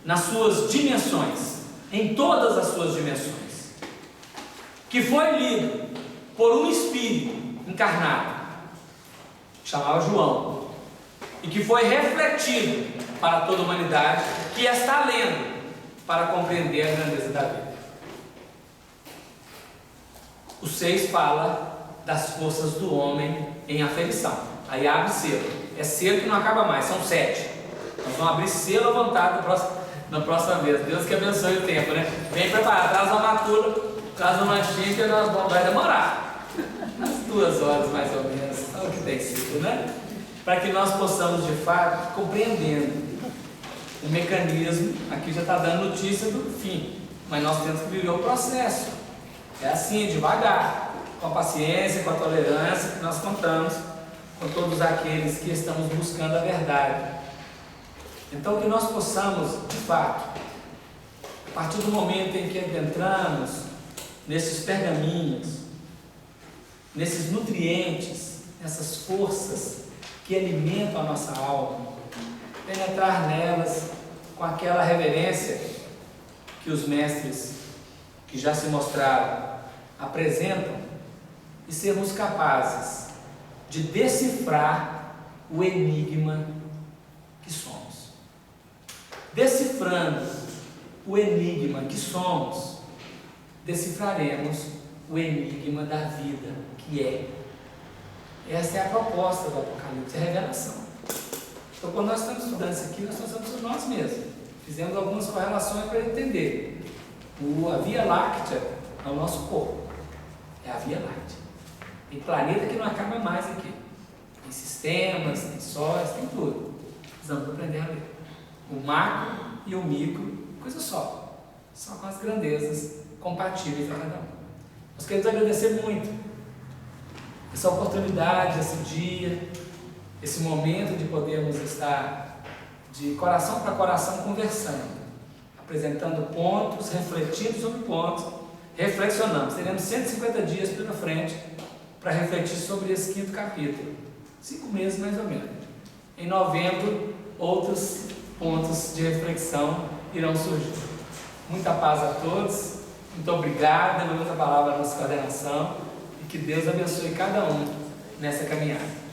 nas suas dimensões, em todas as suas dimensões, que foi lido por um espírito encarnado, que chamava João, e que foi refletido para toda a humanidade, que está lendo para compreender a grandeza da vida. O 6 fala das forças do homem em aferição. Aí abre selo. É selo que não acaba mais, são 7. Nós vamos abrir selo à vontade na próxima vez. Deus que abençoe o tempo, né? Vem preparar, traz uma matula, traz uma xícara, nós vamos, vai demorar. Umas 2 horas mais ou menos, é o que tem sido, né? Para que nós possamos de fato compreendendo o mecanismo. Aqui já está dando notícia do fim, mas nós temos que viver o processo. É assim, devagar. com a paciência, com a tolerância que nós contamos com todos aqueles que estamos buscando a verdade. Então, que nós possamos, de fato, a partir do momento em que adentramos nesses pergaminhos, nesses nutrientes, nessas forças que alimentam a nossa alma, penetrar nelas com aquela reverência que os mestres que já se mostraram apresentam e sermos capazes de decifrar o enigma que somos. Decifrando o enigma que somos, decifraremos o enigma da vida que é. Essa é a proposta do Apocalipse, a revelação. Então, quando nós estamos estudando isso aqui, nós estamos estudando nós mesmos. Fizemos algumas correlações para entender. A Via Láctea é o nosso corpo. É a Via Láctea. Tem planeta que não acaba mais aqui. Tem sistemas, tem sóis, tem tudo. Precisamos aprender a ler. O macro e o micro, coisa só. Só com as grandezas compatíveis a cada um. Nós queremos agradecer muito essa oportunidade, esse dia, esse momento de podermos estar de coração para coração conversando, apresentando pontos, refletindo sobre pontos, reflexionando. Teremos 150 dias pela frente para refletir sobre esse 5º capítulo, 5 meses mais ou menos. Em novembro, outros pontos de reflexão irão surgir. Muita paz a todos, muito obrigado, devolvemos a palavra à nossa coordenação e que Deus abençoe cada um nessa caminhada.